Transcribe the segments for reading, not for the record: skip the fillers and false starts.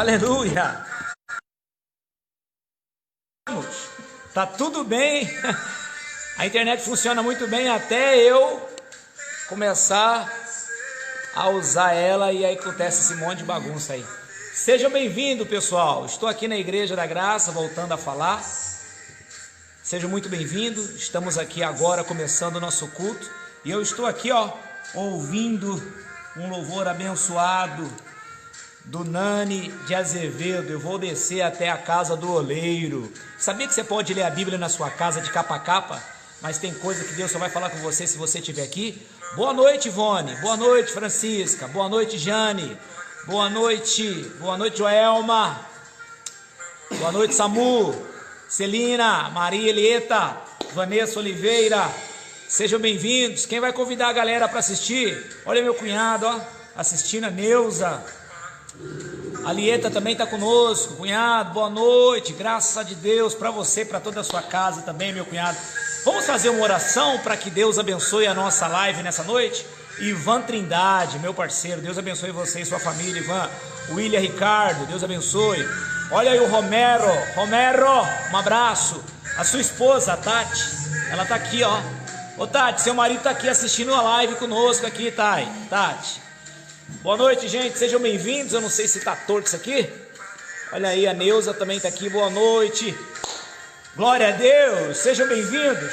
aleluia. Tá tudo bem. A internet funciona muito bem até eu começar a usar ela e aí acontece esse monte de bagunça aí. Sejam bem-vindos, pessoal. Estou aqui na Igreja da Graça, voltando a falar. Sejam muito bem-vindos. Estamos aqui agora começando o nosso culto e eu estou aqui, ouvindo um louvor abençoado do Nani de Azevedo. Eu vou descer até a casa do oleiro. Sabia que você pode ler a Bíblia na sua casa de capa a capa? Mas tem coisa que Deus só vai falar com você se você estiver aqui. Boa noite, Ivone. Boa noite, Francisca. Boa noite, Jane. Boa noite, Joelma. Boa noite, Samu, Celina, Maria Elieta, Vanessa Oliveira. Sejam bem-vindos. Quem vai convidar a galera para assistir? Olha meu cunhado, assistindo, a Neuza. A Lieta também está conosco. Cunhado, boa noite. Graças a Deus para você, para toda a sua casa também, meu cunhado. Vamos fazer uma oração para que Deus abençoe a nossa live nessa noite? Ivan Trindade, meu parceiro, Deus abençoe você e sua família, Ivan. William Ricardo, Deus abençoe. Olha aí o Romero, um abraço. A sua esposa, a Tati, ela tá aqui, Ô Tati, seu marido tá aqui assistindo a live conosco aqui, Tati. Boa noite, gente, sejam bem-vindos. Eu não sei se tá torto isso aqui. Olha aí, a Neuza também tá aqui, boa noite. Glória a Deus, sejam bem-vindos.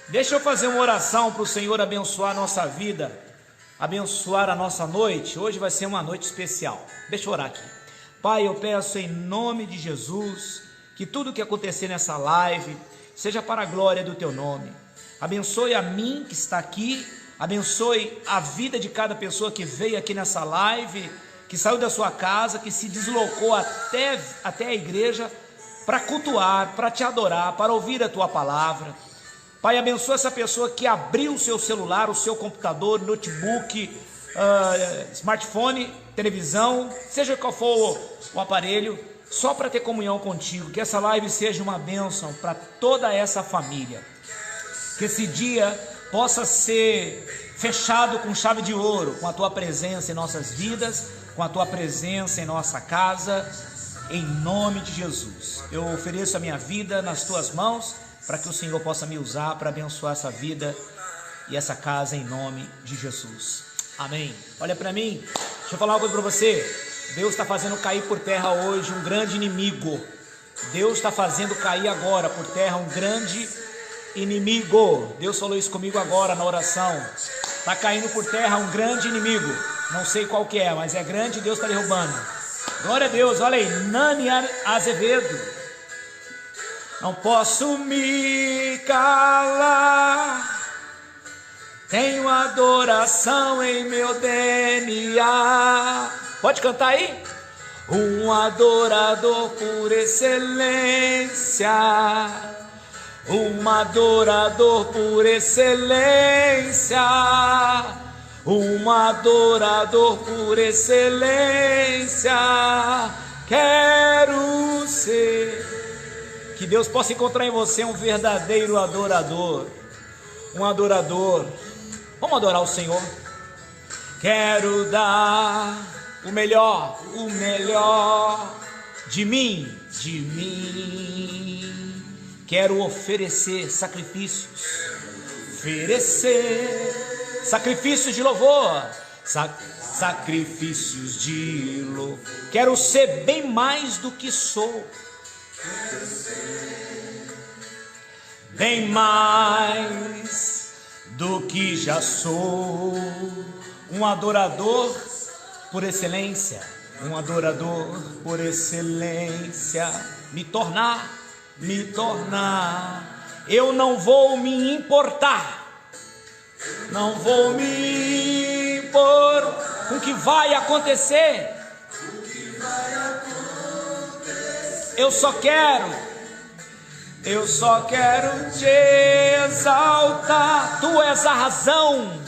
Deixa eu fazer uma oração para o Senhor abençoar a nossa vida, abençoar a nossa noite. Hoje vai ser uma noite especial. Deixa eu orar aqui. Pai, eu peço em nome de Jesus que tudo que acontecer nessa live seja para a glória do Teu nome. Abençoe a mim que está aqui, abençoe a vida de cada pessoa que veio aqui nessa live, que saiu da sua casa, que se deslocou até a igreja para cultuar, para Te adorar, para ouvir a Tua palavra. Pai, abençoa essa pessoa que abriu o seu celular, o seu computador, notebook, smartphone, televisão, seja qual for o aparelho, só para ter comunhão contigo. Que essa live seja uma bênção para toda essa família. Que esse dia possa ser fechado com chave de ouro, com a Tua presença em nossas vidas, com a Tua presença em nossa casa, em nome de Jesus. Eu ofereço a minha vida nas Tuas mãos, para que o Senhor possa me usar para abençoar essa vida e essa casa em nome de Jesus. Amém. Olha para mim, deixa eu falar uma coisa para você. Deus está fazendo cair por terra hoje um grande inimigo. Deus está fazendo cair agora por terra um grande inimigo. Deus falou isso comigo agora na oração. Está caindo por terra um grande inimigo. Não sei qual que é, mas é grande e Deus está derrubando. Glória a Deus. Olha aí, Nani Azevedo. Não posso me calar, tenho adoração em meu DNA. Pode cantar aí? Um adorador por excelência, um adorador por excelência, um adorador por excelência. Quero ser. Que Deus possa encontrar em você um verdadeiro adorador. Um adorador. Vamos adorar o Senhor. Quero dar o melhor de mim. Quero oferecer sacrifícios. Sacrifícios de louvor. Sacrifícios de louvor. Quero ser bem mais do que sou. Bem mais do que já sou. Um adorador por excelência. Um adorador por excelência. Me tornar. Eu não vou me importar. Não vou me impor com o que vai acontecer. Eu só quero te exaltar. Tu és a razão.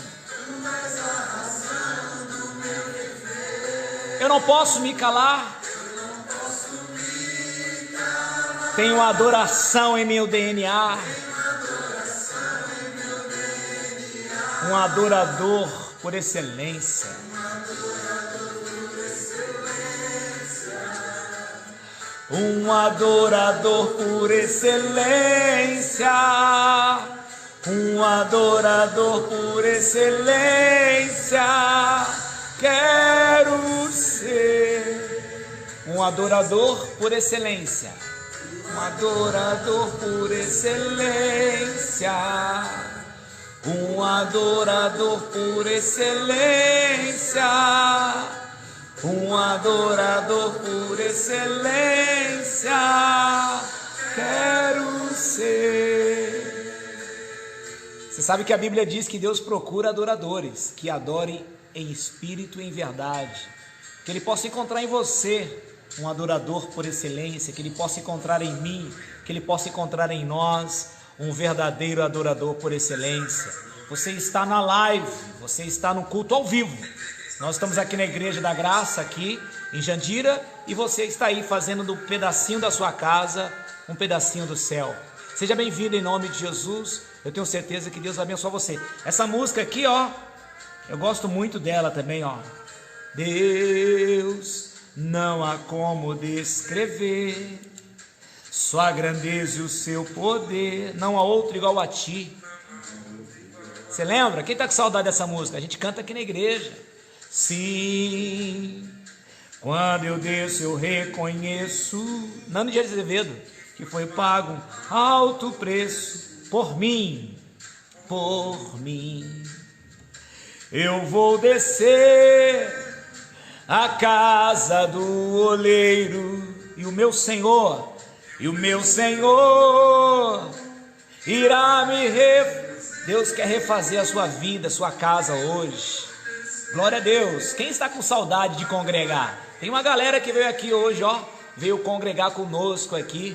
Eu não posso me calar. Tenho adoração em meu DNA. Um adorador por excelência. um adorador por excelência, um adorador por excelência, quero ser um adorador por excelência, um adorador por excelência, um adorador por excelência, um adorador por excelência, quero ser. Você sabe que a Bíblia diz que Deus procura adoradores que adorem em espírito e em verdade, que Ele possa encontrar em você um adorador por excelência, que Ele possa encontrar em mim, que Ele possa encontrar em nós um verdadeiro adorador por excelência. Você está na live, você está no culto ao vivo. Nós estamos aqui na Igreja da Graça, aqui em Jandira, e você está aí fazendo do pedacinho da sua casa um pedacinho do céu. Seja bem-vindo em nome de Jesus. Eu tenho certeza que Deus vai abençoar você. Essa música aqui, ó, eu gosto muito dela também, ó. Deus, não há como descrever sua grandeza e o seu poder, não há outro igual a ti. Você lembra? Quem está com saudade dessa música? A gente canta aqui na igreja. Sim, quando eu desço eu reconheço, Nando de Azevedo, que foi pago um alto preço por mim, por mim. Eu vou descer a casa do oleiro, e o meu Senhor irá me Deus quer refazer a sua vida, a sua casa hoje. Glória a Deus. Quem está com saudade de congregar? Tem uma galera que veio aqui hoje, ó, veio congregar conosco aqui.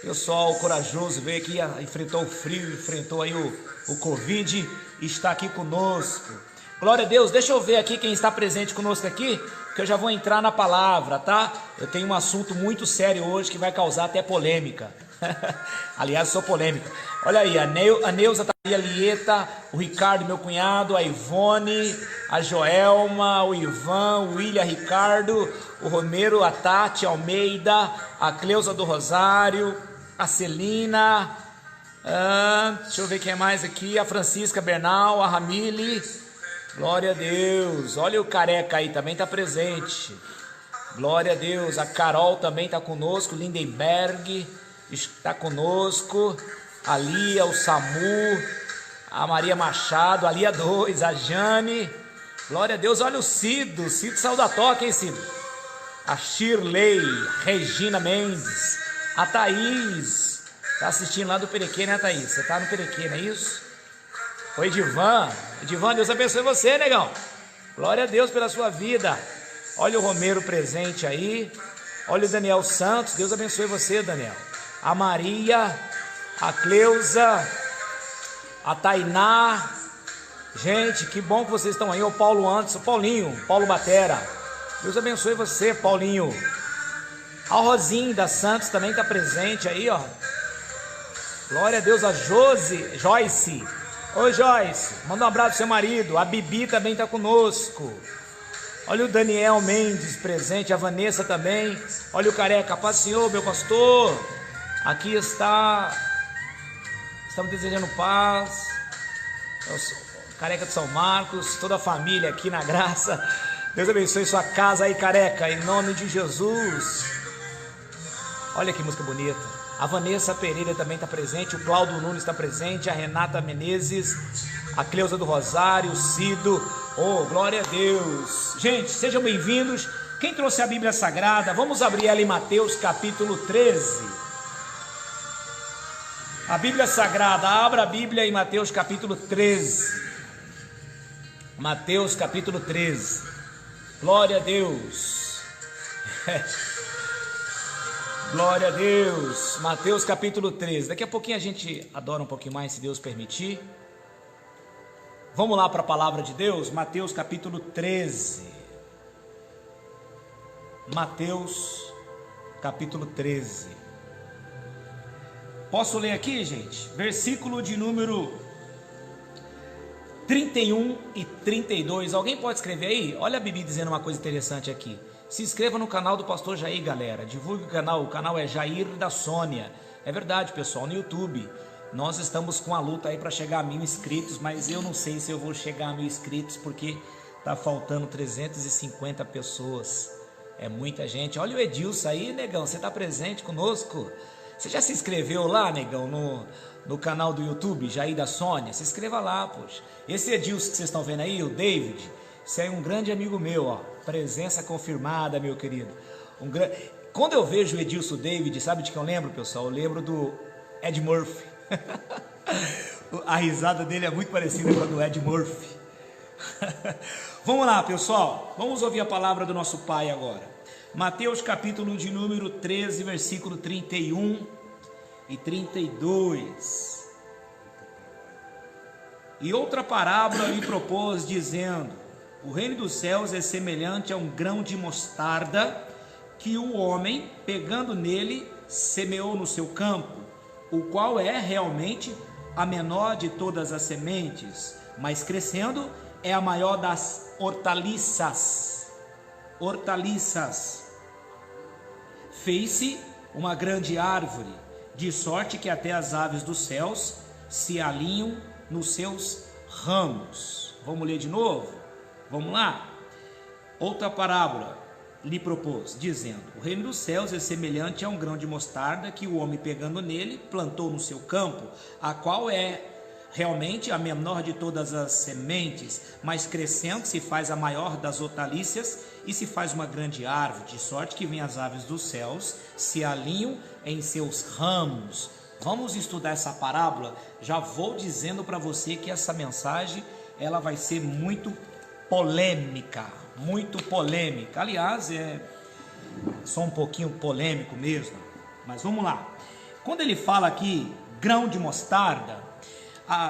Pessoal corajoso veio aqui, enfrentou o frio, enfrentou aí o Covid e está aqui conosco. Glória a Deus. Deixa eu ver aqui quem está presente conosco aqui, que eu já vou entrar na palavra, tá? Eu tenho um assunto muito sério hoje que vai causar até polêmica. Aliás, sou polêmica. Olha aí, a Neuza tá aí, a Lieta, o Ricardo, meu cunhado, a Ivone, a Joelma, o Ivan, o William Ricardo, o Romero, a Tati Almeida, a Cleusa do Rosário, a Celina, deixa eu ver quem é mais aqui, a Francisca Bernal, a Ramile. Glória a Deus. Olha o Careca aí, também está presente. Glória a Deus. A Carol também está conosco, Lindenberg está conosco, a Lia, o Samu, a Maria Machado, a Lia 2, a Jane. Glória a Deus. Olha o Cido saiu da toca, hein, Cido? A Shirley, Regina Mendes, a Thaís, está assistindo lá do Perequê, né, Thaís? Você está no Perequê, não é isso? Oi, Edivan, Deus abençoe você, negão. Glória a Deus pela sua vida. Olha o Romero presente aí. Olha o Daniel Santos, Deus abençoe você, Daniel. A Maria, a Cleusa, a Tainá. Gente, que bom que vocês estão aí. O Paulo Anderson, Paulo Batera. Deus abençoe você, Paulinho. A Rosinha da Santos também está presente aí, ó. Glória a Deus. A Joyce. Oi, Joyce, manda um abraço pro seu marido. A Bibi também está conosco. Olha o Daniel Mendes presente, a Vanessa também. Olha o Careca, paz Senhor, meu pastor. Aqui está. Estamos desejando paz. Careca de São Marcos, toda a família aqui na graça. Deus abençoe sua casa aí, Careca, em nome de Jesus. Olha que música bonita. A Vanessa Pereira também está presente, o Cláudio Nunes está presente, a Renata Menezes, a Cleusa do Rosário, o Cido. Oh, glória a Deus. Gente, sejam bem-vindos. Quem trouxe a Bíblia Sagrada, vamos abrir ela em Mateus capítulo 13. A Bíblia Sagrada, abra a Bíblia em Mateus capítulo 13. Mateus capítulo 13. Glória a Deus. Glória a Deus. Mateus capítulo 13. Daqui a pouquinho a gente adora um pouquinho mais, se Deus permitir. Vamos lá para a palavra de Deus. Mateus capítulo 13. Mateus capítulo 13. Posso ler aqui, gente? Versículo de número 31 e 32. Alguém pode escrever aí? Olha a Bíblia dizendo uma coisa interessante aqui. Se inscreva no canal do Pastor Jair, galera. Divulgue o canal é Jair da Sônia. É verdade, pessoal, no YouTube. Nós estamos com a luta aí para chegar a 1000 inscritos, mas eu não sei se eu vou chegar a 1000 inscritos, porque tá faltando 350 pessoas. É muita gente. Olha o Edilson aí, negão, você tá presente conosco? Você já se inscreveu lá, negão, no canal do YouTube, Jair da Sônia? Se inscreva lá, poxa. Esse Edilson que vocês estão vendo aí, o David, esse é um grande amigo meu, ó. Presença confirmada, meu querido. Quando eu vejo o Edilson David, sabe de que eu lembro, pessoal? Eu lembro do Ed Murphy. A risada dele é muito parecida com a do Ed Murphy. Vamos lá, pessoal. Vamos ouvir a palavra do nosso Pai agora. Mateus capítulo de número 13, versículo 31 e 32. E outra parábola lhe propôs, dizendo: o reino dos céus é semelhante a um grão de mostarda, que o homem, pegando nele, semeou no seu campo, o qual é realmente a menor de todas as sementes, mas crescendo é a maior das hortaliças. Fez-se uma grande árvore, de sorte que até as aves dos céus se alinham nos seus ramos. Vamos ler de novo? Vamos lá? Outra parábola lhe propôs, dizendo: o reino dos céus é semelhante a um grão de mostarda, que o homem, pegando nele, plantou no seu campo, a qual é realmente a menor de todas as sementes, mas crescendo se faz a maior das hortaliças e se faz uma grande árvore, de sorte que vêm as aves dos céus, se alinham em seus ramos. Vamos estudar essa parábola. Já vou dizendo para você que essa mensagem ela vai ser muito polêmica, aliás, só um pouquinho polêmico mesmo, mas vamos lá. Quando ele fala aqui grão de mostarda,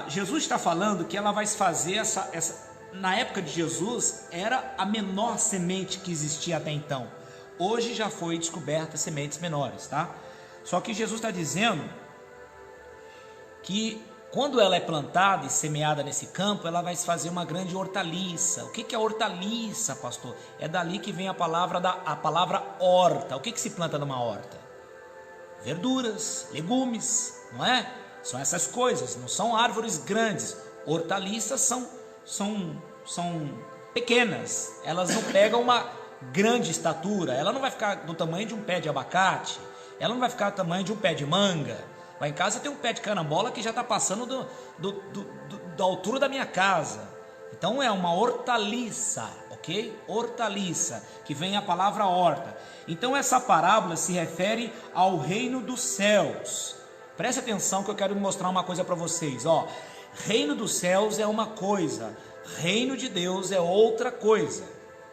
Jesus está falando que ela vai se fazer na época de Jesus era a menor semente que existia até então. Hoje já foi descoberta sementes menores, tá? Só que Jesus está dizendo que quando ela é plantada e semeada nesse campo, ela vai se fazer uma grande hortaliça. O que é hortaliça, pastor? É dali que vem a palavra horta. O que se planta numa horta? Verduras, legumes, não é? São essas coisas, não são árvores grandes. Hortaliças são pequenas, elas não pegam uma grande estatura, ela não vai ficar do tamanho de um pé de abacate, ela não vai ficar do tamanho de um pé de manga. Lá em casa tem um pé de carambola que já está passando da altura da minha casa. Então é uma hortaliça, ok? Hortaliça, que vem a palavra horta. Então essa parábola se refere ao reino dos céus. Preste atenção que eu quero mostrar uma coisa para vocês, ó. Reino dos céus é uma coisa, reino de Deus é outra coisa,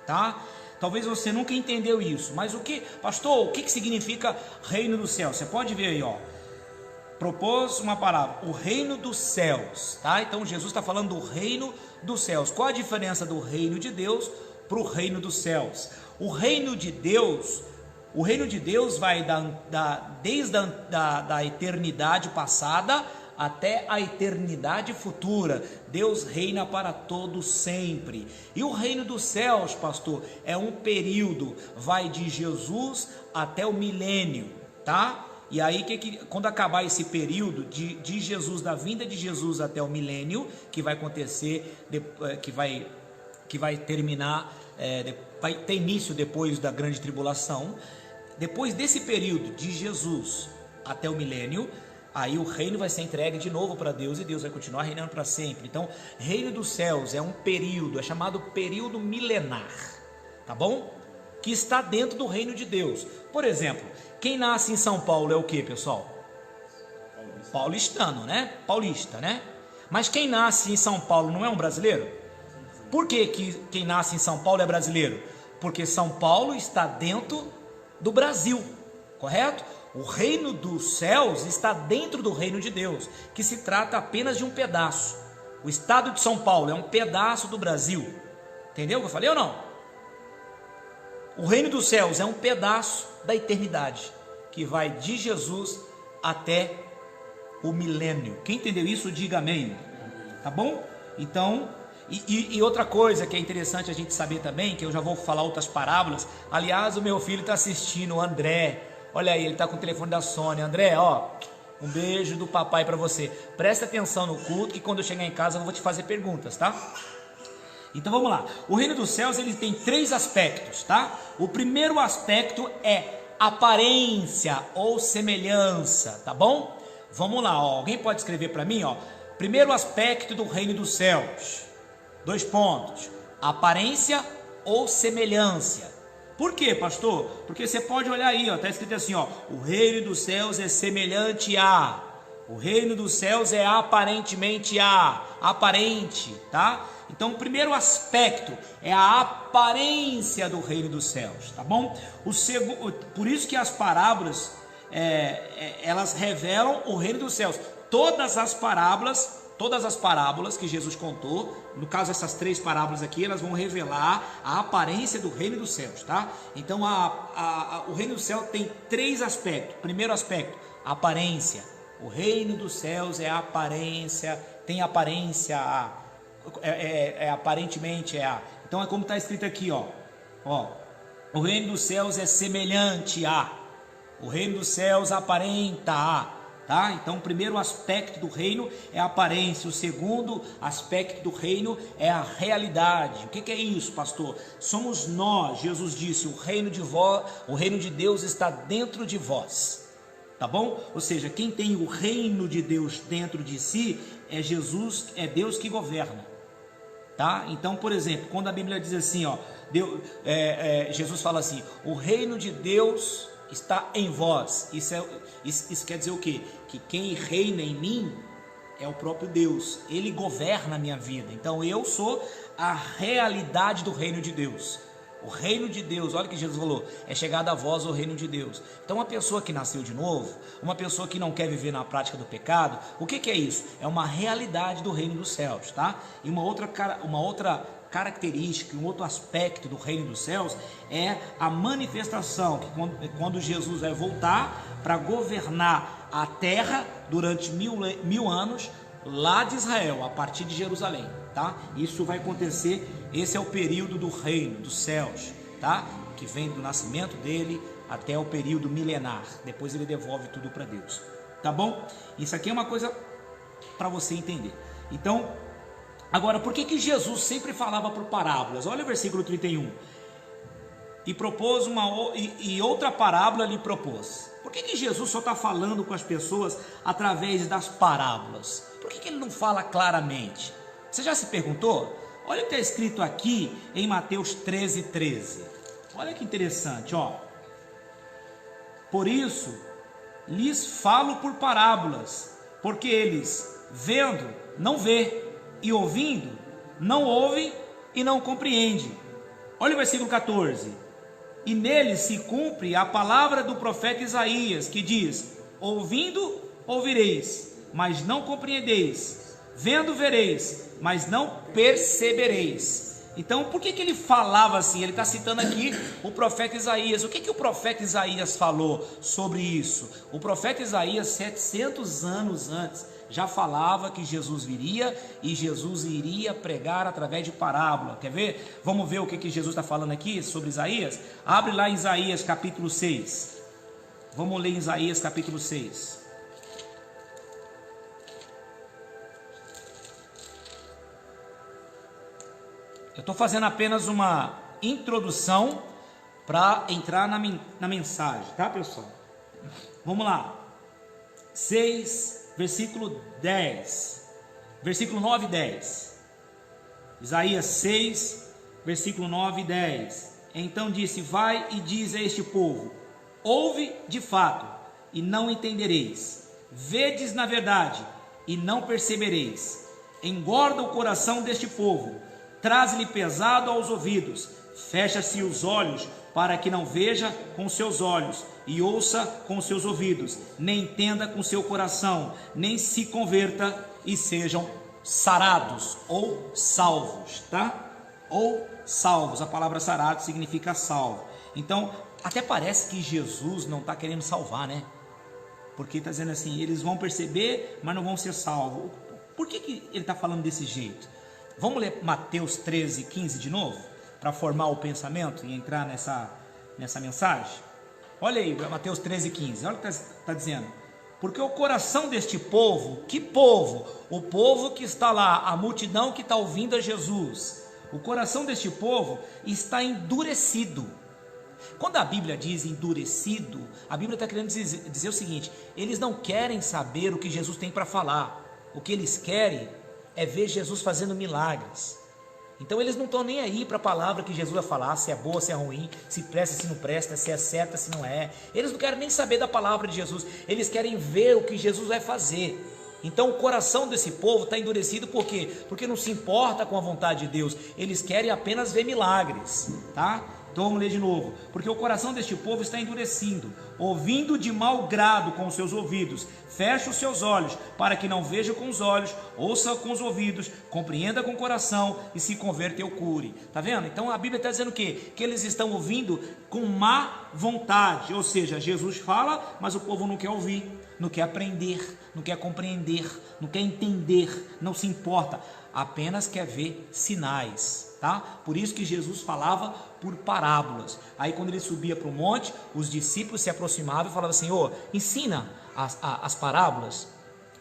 tá? Talvez você nunca entendeu isso, mas pastor, o que significa reino dos céus? Você pode ver aí, ó. Propôs uma palavra, o reino dos céus, tá? Então Jesus está falando do reino dos céus. Qual a diferença do reino de Deus para o reino dos céus? O reino de Deus vai desde a eternidade passada até a eternidade futura. Deus reina para todo sempre. E o reino dos céus, pastor, é um período, vai de Jesus até o milênio, tá? E aí, quando acabar esse período de Jesus, da vinda de Jesus até o milênio, que vai acontecer, que vai terminar, vai ter início depois da grande tribulação. Depois desse período de Jesus até o milênio, aí o reino vai ser entregue de novo para Deus e Deus vai continuar reinando para sempre. Então, reino dos céus é um período, é chamado período milenar, tá bom? Que está dentro do reino de Deus. Por exemplo, quem nasce em São Paulo é o que, pessoal? Paulistano, né? Paulista, né? Mas quem nasce em São Paulo não é um brasileiro? Por que quem nasce em São Paulo é brasileiro? Porque São Paulo está dentro do Brasil, correto? O reino dos céus está dentro do reino de Deus, que se trata apenas de um pedaço. O estado de São Paulo é um pedaço do Brasil. Entendeu o que eu falei ou não? O reino dos céus é um pedaço da eternidade, que vai de Jesus até o milênio. Quem entendeu isso, diga amém. Tá bom? Então, E outra coisa que é interessante a gente saber também, que eu já vou falar outras parábolas. Aliás, o meu filho está assistindo, o André. Olha aí, ele está com o telefone da Sônia. André, ó, um beijo do papai para você. Presta atenção no culto, que quando eu chegar em casa eu vou te fazer perguntas, tá? Então vamos lá. O reino dos céus, ele tem 3 aspectos, tá? O primeiro aspecto é aparência ou semelhança, tá bom? Vamos lá, ó. Alguém pode escrever para mim, ó. Primeiro aspecto do reino dos céus. 2 pontos. Aparência ou semelhança. Por quê, pastor? Porque você pode olhar aí, ó, tá escrito assim, ó: o reino dos céus é semelhante a. O reino dos céus é aparentemente a. Aparente, tá? Então, o primeiro aspecto é a aparência do reino dos céus, tá bom? Por isso que as parábolas, elas revelam o reino dos céus. Todas as parábolas que Jesus contou, no caso essas 3 parábolas aqui, elas vão revelar a aparência do reino dos céus, tá? Então, o reino dos céus tem 3 aspectos. Primeiro aspecto, aparência. O reino dos céus é aparência, tem aparência a. Aparentemente é a. Então é como está escrito aqui, ó. O reino dos céus é semelhante a. O reino dos céus aparenta a, tá? Então o primeiro aspecto do reino é a aparência. O segundo aspecto do reino é a realidade. O que é isso, pastor? Somos nós. Jesus disse: o reino de Deus está dentro de vós. Tá bom? Ou seja, quem tem o reino de Deus dentro de si é Jesus, é Deus que governa. Tá? Então, por exemplo, quando a Bíblia diz assim, ó, Jesus fala assim: o reino de Deus está em vós. Isso quer dizer o quê? Que quem reina em mim é o próprio Deus. Ele governa a minha vida. Então eu sou a realidade do reino de Deus. O reino de Deus, olha o que Jesus falou: é chegado a vós o reino de Deus. Então uma pessoa que nasceu de novo, uma pessoa que não quer viver na prática do pecado, o que é isso? É uma realidade do reino dos céus, tá? E uma outra característica, um outro aspecto do reino dos céus é a manifestação, que quando Jesus vai voltar para governar a terra durante mil anos, lá de Israel, a partir de Jerusalém, tá? Isso vai acontecer. Esse é o período do reino dos céus, tá? Que vem do nascimento dele até o período milenar. Depois ele devolve tudo para Deus, tá bom? Isso aqui é uma coisa para você entender. Então, agora, por que Jesus sempre falava por parábolas? Olha o versículo 31. E outra parábola lhe propôs. Por que Jesus só está falando com as pessoas através das parábolas? Por que ele não fala claramente? Você já se perguntou? Olha o que está escrito aqui em Mateus 13:13. Olha que interessante, ó. Por isso lhes falo por parábolas, porque eles, vendo, não vê, e ouvindo, não ouvem e não compreendem. Olha o versículo 14. E nele se cumpre a palavra do profeta Isaías, que diz: ouvindo, ouvireis, mas não compreendeis, vendo, vereis, mas não percebereis. Então, por que ele falava assim? Ele está citando aqui o profeta Isaías. O que o profeta Isaías falou sobre isso? O profeta Isaías, 700 anos antes, já falava que Jesus viria e Jesus iria pregar através de parábola. Quer ver? Vamos ver o que Jesus está falando aqui sobre Isaías? Abre lá em Isaías capítulo 6. Vamos ler Isaías capítulo 6. Eu estou fazendo apenas uma introdução para entrar na mensagem, tá, pessoal? Vamos lá. 6, versículo 10. Versículo 9 e 10. Isaías 6, versículo 9 e 10. Então disse: vai e diz a este povo: ouve de fato, e não entendereis. Vedes na verdade, e não percebereis. Engorda o coração deste povo, traz-lhe pesado aos ouvidos, fecha-se os olhos, para que não veja com seus olhos, e ouça com seus ouvidos, nem entenda com seu coração, nem se converta e sejam sarados ou salvos, tá? Ou salvos, a palavra sarado significa salvo. Então, até parece que Jesus não está querendo salvar, né? Porque está dizendo assim: eles vão perceber, mas não vão ser salvos. Por que ele está falando desse jeito? Vamos ler Mateus 13:15 de novo, para formar o pensamento e entrar nessa mensagem? Olha aí, Mateus 13:15, olha o que está dizendo. Porque o coração deste povo, que povo? O povo que está lá, a multidão que está ouvindo a Jesus. O coração deste povo está endurecido. Quando a Bíblia diz endurecido, a Bíblia está querendo dizer o seguinte: eles não querem saber o que Jesus tem para falar. O que eles querem é ver Jesus fazendo milagres. Então eles não estão nem aí para a palavra que Jesus vai falar, se é boa, se é ruim, se presta, se não presta, se é certa, se não é. Eles não querem nem saber da palavra de Jesus, eles querem ver o que Jesus vai fazer. Então o coração desse povo está endurecido, por quê? Porque não se importa com a vontade de Deus, eles querem apenas ver milagres, tá? Então vamos ler de novo. Porque o coração deste povo está endurecido, ouvindo de mau grado com os seus ouvidos, fecha os seus olhos, para que não veja com os olhos, ouça com os ouvidos, compreenda com o coração e se converta e eu cure. Está vendo? Então a Bíblia está dizendo o quê? Que eles estão ouvindo com má vontade, ou seja, Jesus fala, mas o povo não quer ouvir, não quer aprender, não quer compreender, não quer entender, não se importa, apenas quer ver sinais. Tá? Por isso que Jesus falava por parábolas. Aí quando ele subia para o monte, os discípulos se aproximavam e falavam assim: ô, ensina as parábolas.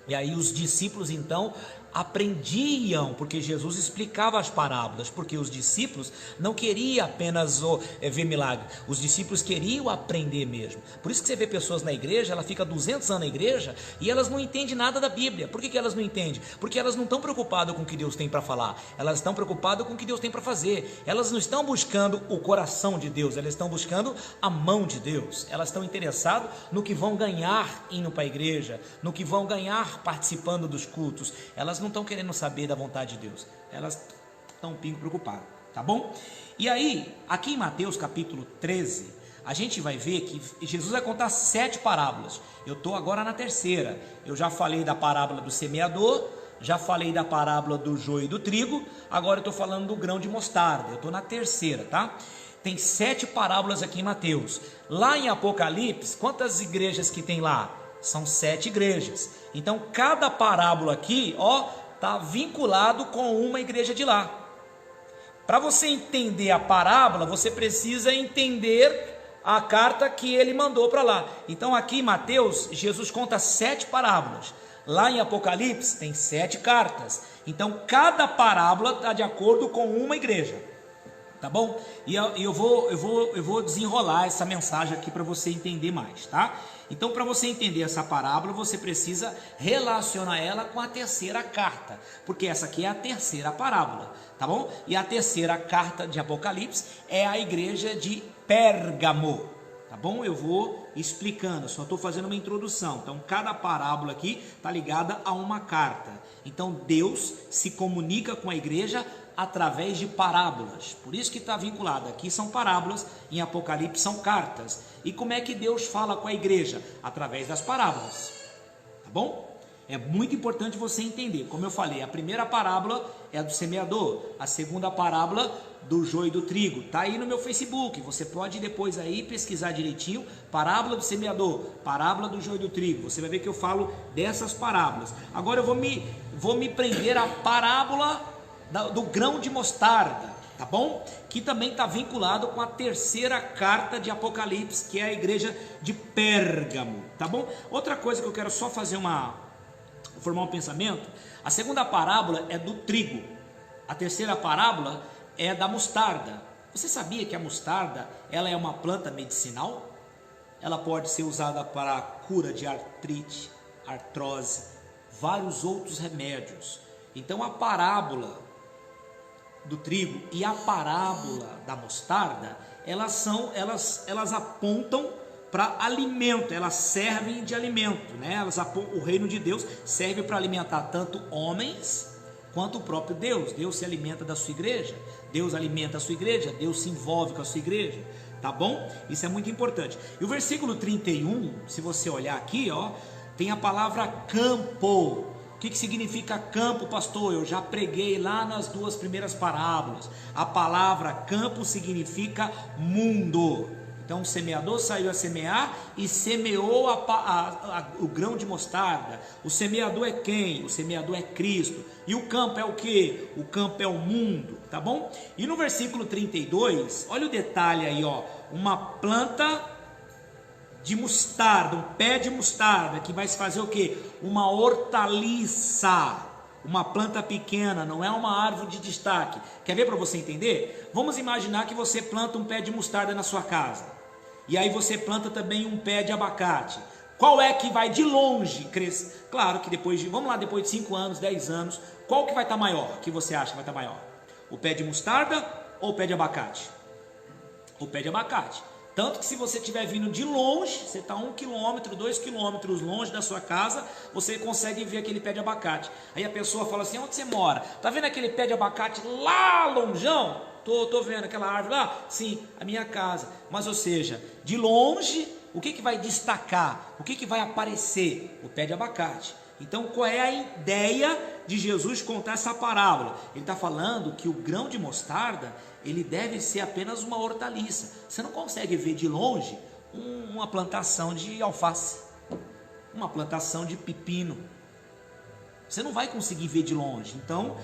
E aí os discípulos então aprendiam, porque Jesus explicava as parábolas, porque os discípulos não queriam apenas ver milagre, os discípulos queriam aprender mesmo. Por isso que você vê pessoas na igreja, ela fica 200 anos na igreja e elas não entendem nada da Bíblia. Por que elas não entendem? Porque elas não estão preocupadas com o que Deus tem para falar, elas estão preocupadas com o que Deus tem para fazer. Elas não estão buscando o coração de Deus, elas estão buscando a mão de Deus. Elas estão interessadas no que vão ganhar indo para a igreja, no que vão ganhar participando dos cultos. Elas não estão querendo saber da vontade de Deus, elas estão um pingo preocupadas, tá bom? E aí, aqui em Mateus capítulo 13, a gente vai ver que Jesus vai contar 7 parábolas. Eu estou agora na terceira. Eu já falei da parábola do semeador, já falei da parábola do joio e do trigo, agora eu estou falando do grão de mostarda. Eu estou na terceira, tá? Tem 7 parábolas aqui em Mateus. Lá em Apocalipse, quantas igrejas que tem lá? São 7 igrejas. Então cada parábola aqui, ó, está vinculado com uma igreja de lá. Para você entender a parábola, você precisa entender a carta que ele mandou para lá. Então aqui em Mateus, Jesus conta 7 parábolas. Lá em Apocalipse tem 7 cartas. Então cada parábola está de acordo com uma igreja. Tá bom? E eu vou desenrolar essa mensagem aqui para você entender mais, tá? Então, para você entender essa parábola, você precisa relacionar ela com a terceira carta, porque essa aqui é a terceira parábola, tá bom? E a terceira carta de Apocalipse é a igreja de Pérgamo, tá bom? Eu vou explicando, só estou fazendo uma introdução. Então, cada parábola aqui está ligada a uma carta. Então, Deus se comunica com a igreja através de parábolas, por isso que está vinculado. Aqui são parábolas, em Apocalipse são cartas. E como é que Deus fala com a igreja? Através das parábolas, tá bom? É muito importante você entender. Como eu falei, a primeira parábola é a do semeador, a segunda parábola do joio e do trigo, tá aí no meu Facebook, você pode depois aí pesquisar direitinho, parábola do semeador, parábola do joio e do trigo, você vai ver que eu falo dessas parábolas. Agora eu vou me prender à parábola do grão de mostarda, tá bom? Que também está vinculado com a terceira carta de Apocalipse, que é a igreja de Pérgamo, tá bom? Outra coisa que eu quero só fazer formar um pensamento: a segunda parábola é do trigo, a terceira parábola é da mostarda. Você sabia que a mostarda, ela é uma planta medicinal? Ela pode ser usada para a cura de artrite, artrose, vários outros remédios. Então a parábola do trigo e a parábola da mostarda, elas apontam para alimento, elas servem de alimento, né? O reino de Deus serve para alimentar tanto homens quanto o próprio Deus. Deus se alimenta da sua igreja, Deus alimenta a sua igreja, Deus se envolve com a sua igreja, tá bom? Isso é muito importante. E o versículo 31, se você olhar aqui, ó, tem a palavra campo. O que significa campo, pastor? Eu já preguei lá nas 2 primeiras parábolas. A palavra campo significa mundo. Então o semeador saiu a semear e semeou o grão de mostarda. O semeador é quem? O semeador é Cristo. E o campo é o que? O campo é o mundo, tá bom? E no versículo 32, olha o detalhe aí, ó. Uma planta de mostarda, um pé de mostarda, que vai se fazer o que? Uma hortaliça. Uma planta pequena, não é uma árvore de destaque. Quer ver para você entender? Vamos imaginar que você planta um pé de mostarda na sua casa. E aí você planta também um pé de abacate. Qual é que vai de longe crescer? Claro que depois de 5 anos, 10 anos, qual que vai estar maior? Que você acha que vai estar maior? O pé de mostarda ou o pé de abacate? O pé de abacate. Tanto que se você estiver vindo de longe, você está 1 quilômetro, 2 quilômetros longe da sua casa, você consegue ver aquele pé de abacate. Aí a pessoa fala assim: onde você mora? Tá vendo aquele pé de abacate lá longeão? Tô vendo aquela árvore lá? Sim, a minha casa. Mas ou seja, de longe, o que vai destacar? O que vai aparecer? O pé de abacate. Então qual é a ideia de Jesus contar essa parábola? Ele está falando que o grão de mostarda, ele deve ser apenas uma hortaliça. Você não consegue ver de longe uma plantação de alface, uma plantação de pepino. Você não vai conseguir ver de longe. Então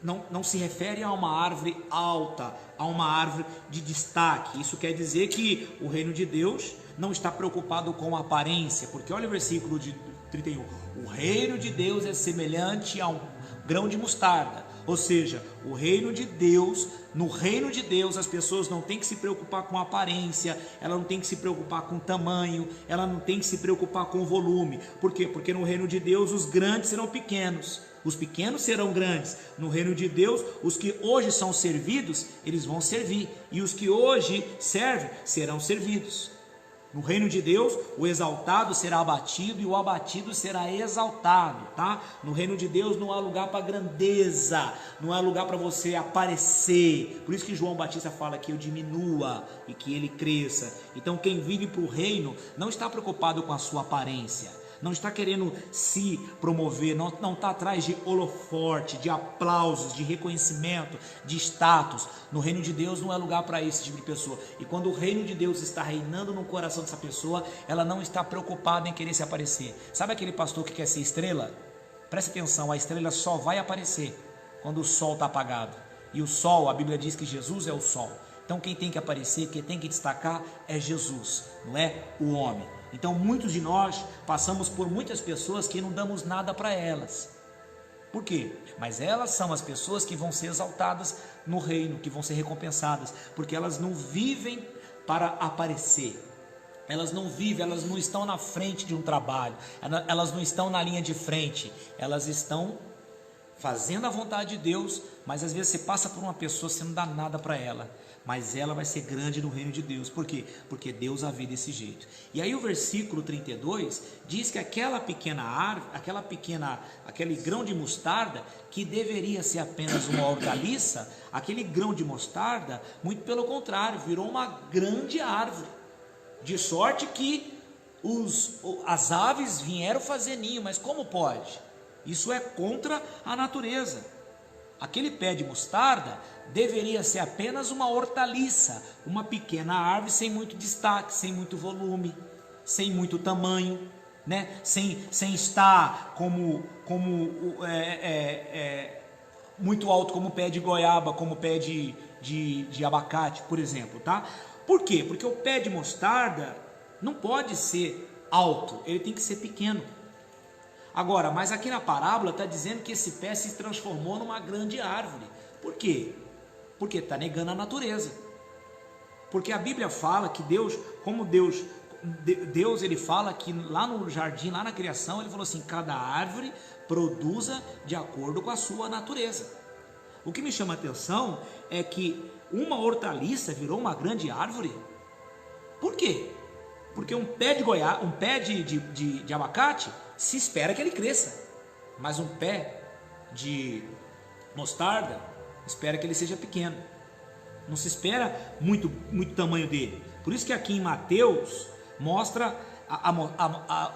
não se refere a uma árvore alta, a uma árvore de destaque. Isso quer dizer que o reino de Deus não está preocupado com a aparência, porque olha o versículo de 31. O reino de Deus é semelhante a um grão de mostarda. Ou seja, o reino de Deus, no reino de Deus as pessoas não têm que se preocupar com a aparência, ela não tem que se preocupar com o tamanho, ela não tem que se preocupar com o volume. Por quê? Porque no reino de Deus os grandes serão pequenos, os pequenos serão grandes. No reino de Deus, os que hoje são servidos, eles vão servir, e os que hoje servem serão servidos. No reino de Deus, o exaltado será abatido e o abatido será exaltado, tá? No reino de Deus não há lugar para grandeza, não há lugar para você aparecer. Por isso que João Batista fala que eu diminua e que ele cresça. Então quem vive para o reino não está preocupado com a sua aparência, não está querendo se promover, não está atrás de holoforte, de aplausos, de reconhecimento, de status. No reino de Deus não é lugar para esse tipo de pessoa. E quando o reino de Deus está reinando no coração dessa pessoa, ela não está preocupada em querer se aparecer. Sabe aquele pastor que quer ser estrela? Preste atenção, a estrela só vai aparecer quando o sol está apagado. E o sol, a Bíblia diz que Jesus é o sol. Então quem tem que aparecer, quem tem que destacar é Jesus, não é o homem. Então muitos de nós passamos por muitas pessoas que não damos nada para elas. Por quê? Mas elas são as pessoas que vão ser exaltadas no reino, que vão ser recompensadas, porque elas não vivem para aparecer. Elas não vivem, elas não estão na frente de um trabalho, elas não estão na linha de frente, elas estão fazendo a vontade de Deus, mas às vezes você passa por uma pessoa, você não dá nada para ela, mas ela vai ser grande no reino de Deus. Por quê? Porque Deus a vê desse jeito. E aí o versículo 32 diz que aquela pequena árvore, aquele grão de mostarda, que deveria ser apenas uma hortaliça, aquele grão de mostarda, muito pelo contrário, virou uma grande árvore, de sorte que as aves vieram fazer ninho. Mas como pode? Isso é contra a natureza. Aquele pé de mostarda deveria ser apenas uma hortaliça, uma pequena árvore sem muito destaque, sem muito volume, sem muito tamanho, né? sem estar muito alto como o pé de goiaba, como o pé de abacate, por exemplo, tá? Por quê? Porque o pé de mostarda não pode ser alto, ele tem que ser pequeno. Agora, mas aqui na parábola está dizendo que esse pé se transformou numa grande árvore. Por quê? Porque está negando a natureza. Porque a Bíblia fala que Deus ele fala que lá no jardim, lá na criação, ele falou assim: cada árvore produza de acordo com a sua natureza. O que me chama a atenção é que uma hortaliça virou uma grande árvore. Por quê? Porque um pé de abacate, se espera que ele cresça, mas um pé de mostarda, espera que ele seja pequeno. Não se espera muito tamanho dele. Por isso que aqui em Mateus mostra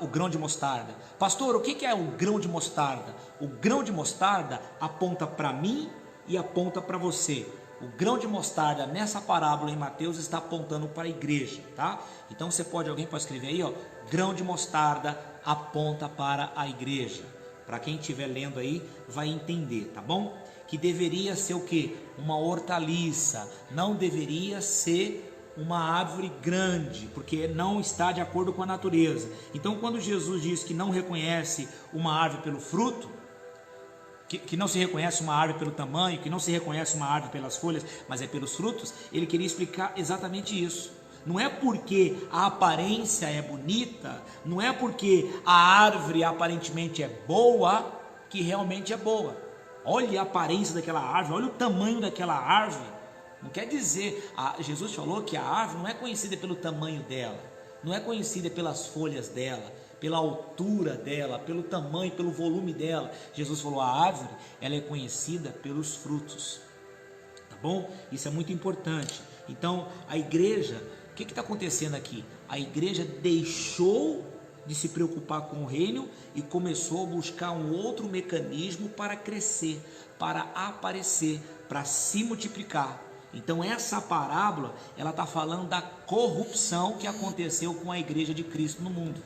o grão de mostarda. Pastor, o que é o grão de mostarda? O grão de mostarda aponta para mim e aponta para você. o grão de mostarda nessa parábola em Mateus está apontando para a igreja, tá? Então alguém pode escrever aí, ó, grão de mostarda aponta para a igreja. Para quem estiver lendo aí, vai entender, tá bom? Que deveria ser o quê? Uma hortaliça, não deveria ser uma árvore grande, porque não está de acordo com a natureza. Então, quando Jesus diz que não reconhece uma árvore pelo fruto, que não se reconhece uma árvore pelo tamanho, que não se reconhece uma árvore pelas folhas, mas é pelos frutos, ele queria explicar exatamente isso. Não é porque a aparência é bonita, não é porque a árvore aparentemente é boa, que realmente é boa. Olha a aparência daquela árvore, olha o tamanho daquela árvore. Não quer dizer, Jesus falou que a árvore não é conhecida pelo tamanho dela, não é conhecida pelas folhas dela, pela altura dela, pelo tamanho, pelo volume dela. Jesus falou, a árvore, ela é conhecida pelos frutos, tá bom? Isso é muito importante. Então, a igreja, o que está acontecendo aqui? A igreja deixou de se preocupar com o reino e começou a buscar um outro mecanismo para crescer, para aparecer, para se multiplicar. Então essa parábola, ela está falando da corrupção que aconteceu com a igreja de Cristo no mundo.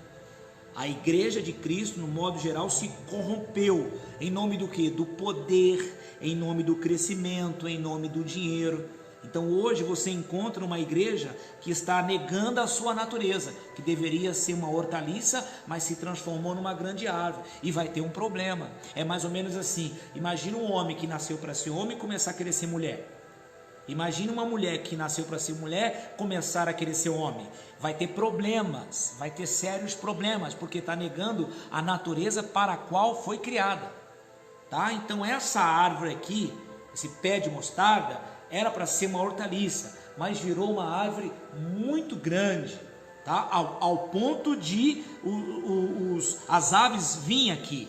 A igreja de Cristo, no modo geral, se corrompeu. Em nome do quê? Do poder, em nome do crescimento, em nome do dinheiro. Então hoje você encontra uma igreja que está negando a sua natureza, que deveria ser uma hortaliça, mas se transformou numa grande árvore, e vai ter um problema. É mais ou menos assim, imagina um homem que nasceu para ser homem e começar a querer ser mulher. Imagina uma mulher que nasceu para ser mulher começar a querer ser homem. Vai ter problemas, vai ter sérios problemas, porque está negando a natureza para a qual foi criada, tá? Então essa árvore aqui, esse pé de mostarda, era para ser uma hortaliça, mas virou uma árvore muito grande, tá? Ao ponto de as aves virem aqui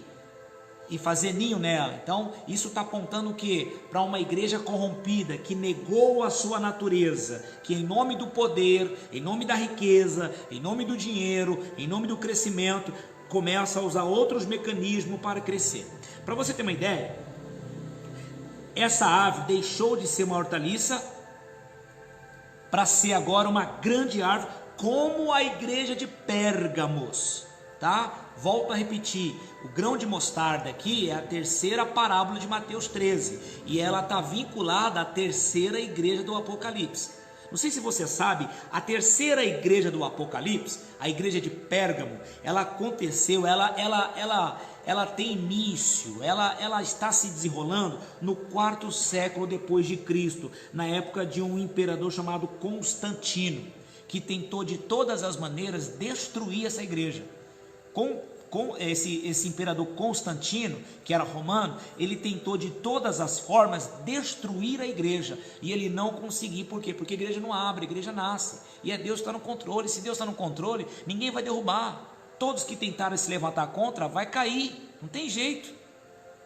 e fazer ninho nela. Então isso está apontando o quê? Para uma igreja corrompida, que negou a sua natureza, que em nome do poder, em nome da riqueza, em nome do dinheiro, em nome do crescimento, começa a usar outros mecanismos para crescer. Para você ter uma ideia, essa ave deixou de ser uma hortaliça para ser agora uma grande árvore, como a igreja de Pérgamos, tá? Volto a repetir, o grão de mostarda aqui é a terceira parábola de Mateus 13, e ela está vinculada à terceira igreja do Apocalipse. Não sei se você sabe, a terceira igreja do Apocalipse, a igreja de Pérgamo, ela aconteceu, ela tem início, ela está se desenrolando no 4º século depois de Cristo, na época de um imperador chamado Constantino, que tentou de todas as maneiras destruir essa igreja. Com esse imperador Constantino, que era romano, ele tentou de todas as formas destruir a igreja, e ele não conseguiu. Por quê? Porque a igreja não abre, a igreja nasce, e é Deus que está no controle. Se Deus está no controle, ninguém vai derrubar. Todos que tentarem se levantar contra, vai cair, não tem jeito.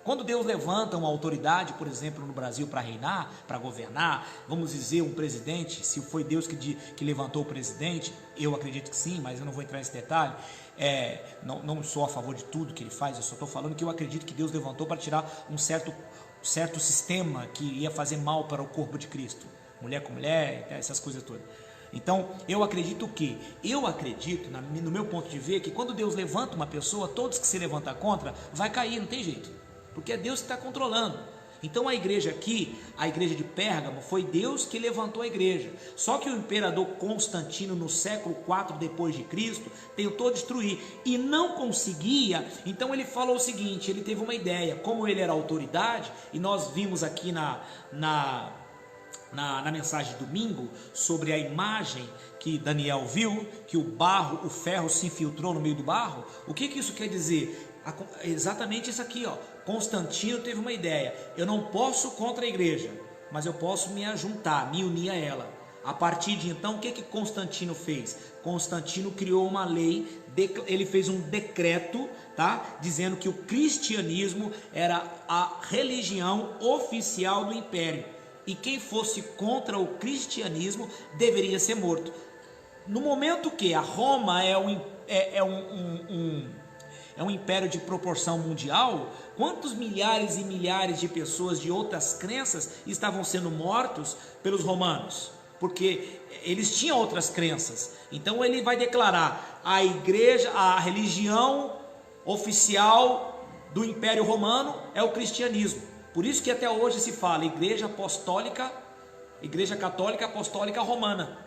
Quando Deus levanta uma autoridade, por exemplo, no Brasil para reinar, para governar, vamos dizer um presidente, se foi Deus que levantou o presidente, eu acredito que sim, mas eu não vou entrar nesse detalhe. Não sou a favor de tudo que ele faz, eu só estou falando que eu acredito que Deus levantou para tirar um certo sistema que ia fazer mal para o corpo de Cristo, mulher com mulher, essas coisas todas. Então, eu acredito, no meu ponto de ver, que quando Deus levanta uma pessoa, todos que se levantam contra, vai cair, não tem jeito, porque é Deus que está controlando. Então a igreja aqui, a igreja de Pérgamo, foi Deus que levantou a igreja. Só que o imperador Constantino, no século 4 depois de Cristo, tentou destruir e não conseguia. Então ele falou o seguinte, ele teve uma ideia, como ele era autoridade, e nós vimos aqui na mensagem de domingo, sobre a imagem que Daniel viu, que o ferro se infiltrou no meio do barro. O que isso quer dizer? Exatamente isso aqui, ó. Constantino teve uma ideia, eu não posso contra a igreja, mas eu posso me ajuntar, me unir a ela. A partir de então, o que Constantino fez? Constantino criou uma lei, ele fez um decreto, tá? Dizendo que o cristianismo era a religião oficial do império, e quem fosse contra o cristianismo deveria ser morto. No momento que a Roma é um império de proporção mundial, quantos milhares e milhares de pessoas de outras crenças estavam sendo mortos pelos romanos? Porque eles tinham outras crenças. Então ele vai declarar a igreja, a religião oficial do Império Romano é o cristianismo. Por isso que até hoje se fala Igreja Apostólica, Igreja Católica Apostólica Romana.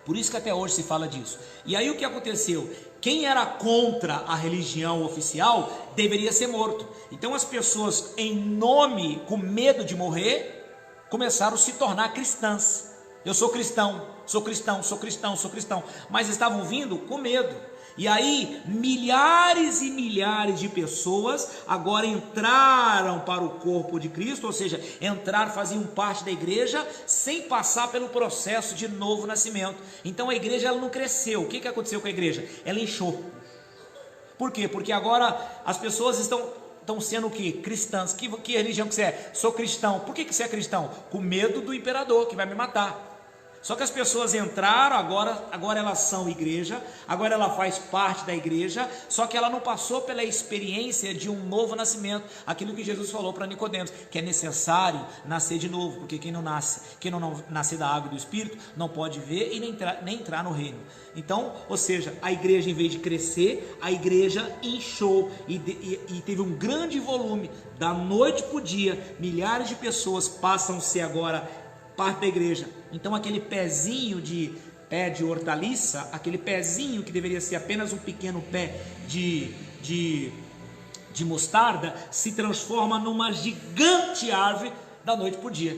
Por isso que até hoje se fala disso. E aí o que aconteceu? Quem era contra a religião oficial deveria ser morto. Então as pessoas, em nome, com medo de morrer, começaram a se tornar cristãs. Eu sou cristão, sou cristão, sou cristão, sou cristão. Mas estavam vindo com medo. E aí milhares e milhares de pessoas agora entraram para o corpo de Cristo, ou seja, entraram, faziam parte da igreja sem passar pelo processo de novo nascimento. Então a igreja ela não cresceu. O que aconteceu com a igreja? Ela inchou. Por quê? Porque agora as pessoas estão sendo o que? Cristãs. Que religião que você é? Sou cristão. Por que você é cristão? Com medo do imperador que vai me matar. Só que as pessoas entraram, agora elas são igreja, agora ela faz parte da igreja, só que ela não passou pela experiência de um novo nascimento, aquilo que Jesus falou para Nicodemos, que é necessário nascer de novo, porque quem não nasce da água e do Espírito, não pode ver e nem entrar no reino. Então, ou seja, a igreja, em vez de crescer, a igreja inchou e teve um grande volume, da noite para o dia, milhares de pessoas passam a ser agora parte da igreja. Então aquele pezinho de pé de hortaliça, aquele pezinho que deveria ser apenas um pequeno pé de mostarda, se transforma numa gigante árvore da noite para o dia.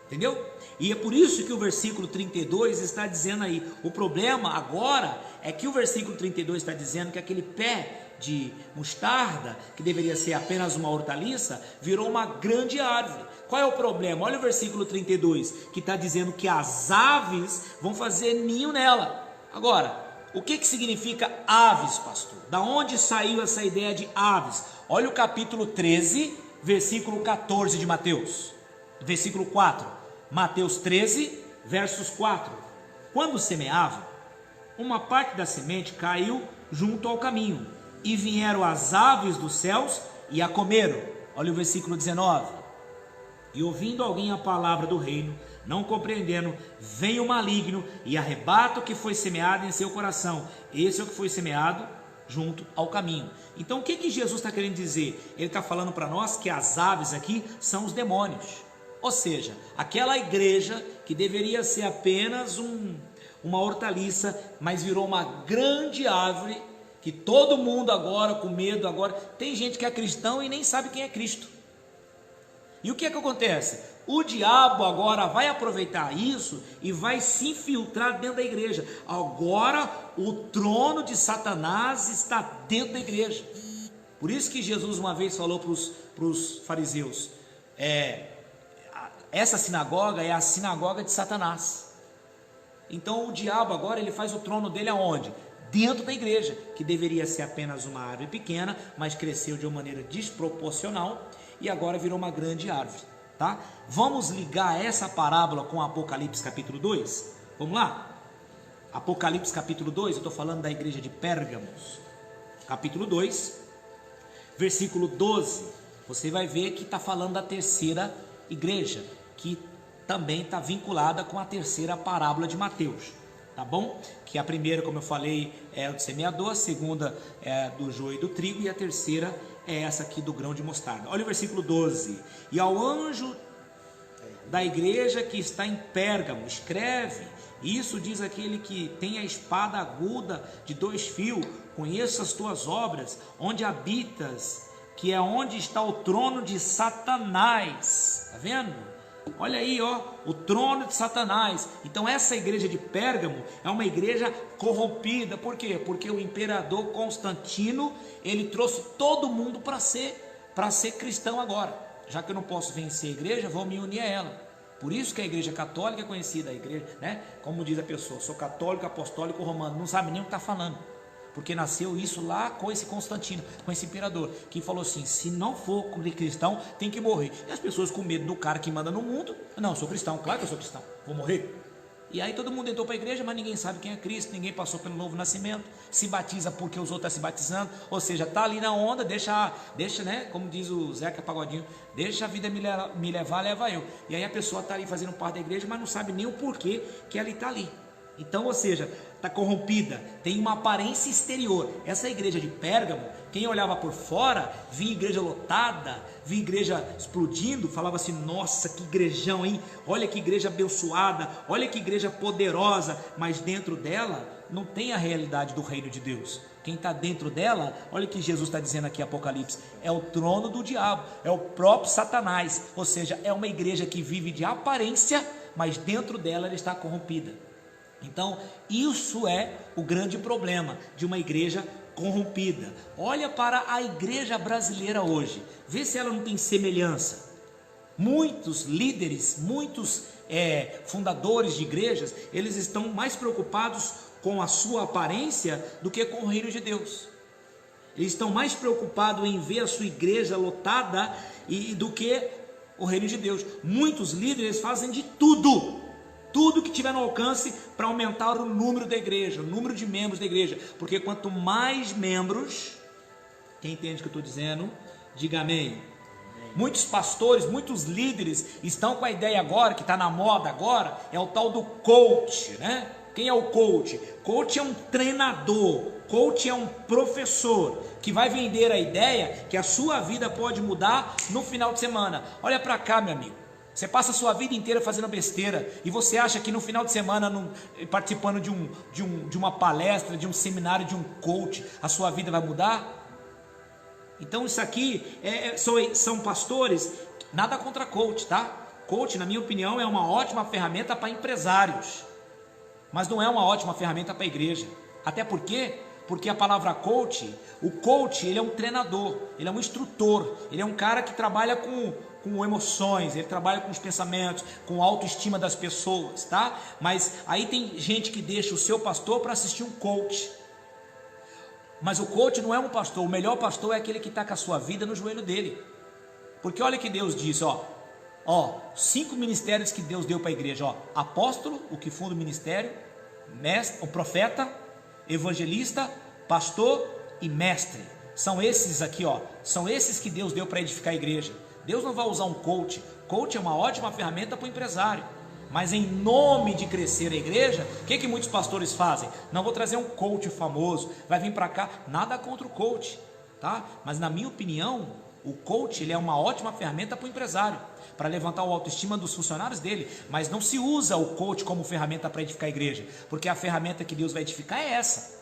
Entendeu? E é por isso que o versículo 32 está dizendo aí, o problema agora é que o versículo 32 está dizendo que aquele pé de mostarda, que deveria ser apenas uma hortaliça, virou uma grande árvore. Qual é o problema? Olha o versículo 32, que está dizendo que as aves vão fazer ninho nela. Agora, o que significa aves, pastor? Da onde saiu essa ideia de aves? Olha o capítulo 13, versículo 14 de Mateus, versículo 4, Mateus 13, versos 4. Quando semeava, uma parte da semente caiu junto ao caminho, e vieram as aves dos céus e a comeram. Olha o versículo 19. E ouvindo alguém a palavra do reino, não compreendendo, vem o maligno e arrebata o que foi semeado em seu coração. Esse é o que foi semeado junto ao caminho. Então o que Jesus está querendo dizer? Ele está falando para nós que as aves aqui são os demônios. Ou seja, aquela igreja que deveria ser apenas uma hortaliça, mas virou uma grande árvore, que todo mundo agora com medo, agora tem gente que é cristão e nem sabe quem é Cristo. E o que acontece? O diabo agora vai aproveitar isso e vai se infiltrar dentro da igreja. Agora o trono de Satanás está dentro da igreja. Por isso que Jesus uma vez falou para os fariseus, essa sinagoga é a sinagoga de Satanás. Então o diabo agora ele faz o trono dele aonde? Dentro da igreja, que deveria ser apenas uma árvore pequena, mas cresceu de uma maneira desproporcional e agora virou uma grande árvore, tá? Vamos ligar essa parábola com Apocalipse capítulo 2? Vamos lá? Apocalipse capítulo 2, eu estou falando da igreja de Pérgamos, capítulo 2, versículo 12, você vai ver que está falando da terceira igreja, que também está vinculada com a terceira parábola de Mateus. Tá bom? Que a primeira, como eu falei, é o do semeador, a segunda é do joio e do trigo, e a terceira é essa aqui do grão de mostarda. Olha o versículo 12. E ao anjo da igreja que está em Pérgamo, escreve: isso diz aquele que tem a espada aguda de 2 fios, conheço as tuas obras, onde habitas, que é onde está o trono de Satanás. Tá vendo? Olha aí, ó, o trono de Satanás. Então essa igreja de Pérgamo é uma igreja corrompida. Por quê? Porque o imperador Constantino, ele trouxe todo mundo para ser cristão agora. Já que eu não posso vencer a igreja, vou me unir a ela. Por isso que a igreja católica é conhecida, a igreja, né? Como diz a pessoa, sou católico, apostólico, romano, não sabe nem o que está falando. Porque nasceu isso lá com esse Constantino, com esse imperador, que falou assim: se não for cristão, tem que morrer. E as pessoas com medo do cara que manda no mundo: não, eu sou cristão, claro que eu sou cristão, vou morrer. E aí todo mundo entrou para a igreja, mas ninguém sabe quem é Cristo, ninguém passou pelo novo nascimento, se batiza porque os outros estão se batizando, ou seja, está ali na onda, deixa, né, como diz o Zeca Pagodinho, deixa a vida me levar, leva eu. E aí a pessoa está ali fazendo parte da igreja, mas não sabe nem o porquê que ela está ali. Então, ou seja, está corrompida, tem uma aparência exterior. Essa igreja de Pérgamo, quem olhava por fora, via igreja lotada, via igreja explodindo, falava assim, nossa, que igrejão, hein? Olha que igreja abençoada, olha que igreja poderosa, mas dentro dela não tem a realidade do reino de Deus. Quem está dentro dela, olha o que Jesus está dizendo aqui em Apocalipse, é o trono do diabo, é o próprio Satanás, ou seja, é uma igreja que vive de aparência, mas dentro dela ela está corrompida. Então, isso é o grande problema de uma igreja corrompida. Olha para a igreja brasileira hoje, vê se ela não tem semelhança. Muitos líderes, muitos fundadores de igrejas, eles estão mais preocupados com a sua aparência do que com o reino de Deus. Eles estão mais preocupados em ver a sua igreja lotada do que o reino de Deus. Muitos líderes fazem de tudo que tiver no alcance para aumentar o número da igreja, o número de membros da igreja, porque quanto mais membros, quem entende o que eu estou dizendo, diga amém. Muitos pastores, muitos líderes estão com a ideia agora, que está na moda agora, é o tal do coach, né? Quem é o coach? Coach é um treinador, coach é um professor, que vai vender a ideia que a sua vida pode mudar no final de semana. Olha para cá, meu amigo. Você passa a sua vida inteira fazendo besteira e você acha que no final de semana, participando de uma palestra, de um seminário, de um coach, a sua vida vai mudar? Então isso aqui são pastores, nada contra coach, tá? Coach, na minha opinião, é uma ótima ferramenta para empresários, mas não é uma ótima ferramenta para a igreja. Até porque a palavra coach, o coach, ele é um treinador, ele é um instrutor, ele é um cara que trabalha com emoções, ele trabalha com os pensamentos, com a autoestima das pessoas, tá? Mas aí tem gente que deixa o seu pastor para assistir um coach. Mas o coach não é um pastor, o melhor pastor é aquele que está com a sua vida no joelho dele. Porque olha que Deus disse, 5 ministérios que Deus deu para a igreja, apóstolo, o que funda o ministério, mestre, o profeta, evangelista, pastor e mestre. São esses aqui, são esses que Deus deu para edificar a igreja. Deus não vai usar um coach. Coach é uma ótima ferramenta para o empresário, mas em nome de crescer a igreja, o que muitos pastores fazem? Não, vou trazer um coach famoso, vai vir para cá. Nada contra o coach, tá? Mas na minha opinião, o coach, ele é uma ótima ferramenta para o empresário, para levantar a autoestima dos funcionários dele, mas não se usa o coach como ferramenta para edificar a igreja, porque a ferramenta que Deus vai edificar é essa.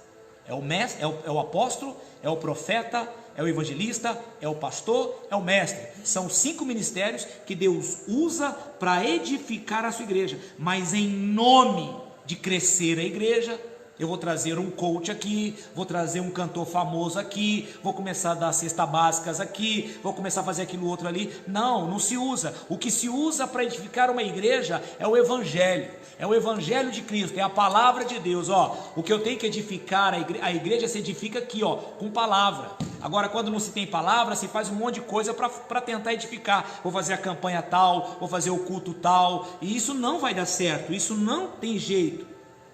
É o mestre, é o apóstolo, é o profeta, é o evangelista, é o pastor, é o mestre. São 5 ministérios que Deus usa para edificar a sua igreja. Mas em nome de crescer a igreja, eu vou trazer um coach aqui, vou trazer um cantor famoso aqui, vou começar a dar cestas básicas aqui, vou começar a fazer aquilo outro ali. Não se usa. O que se usa para edificar uma igreja é o evangelho. É o evangelho de Cristo, é a palavra de Deus. O que eu tenho que edificar, a igreja se edifica aqui, com palavra. Agora, quando não se tem palavra, se faz um monte de coisa para tentar edificar. Vou fazer a campanha tal, vou fazer o culto tal, e isso não vai dar certo, isso não tem jeito.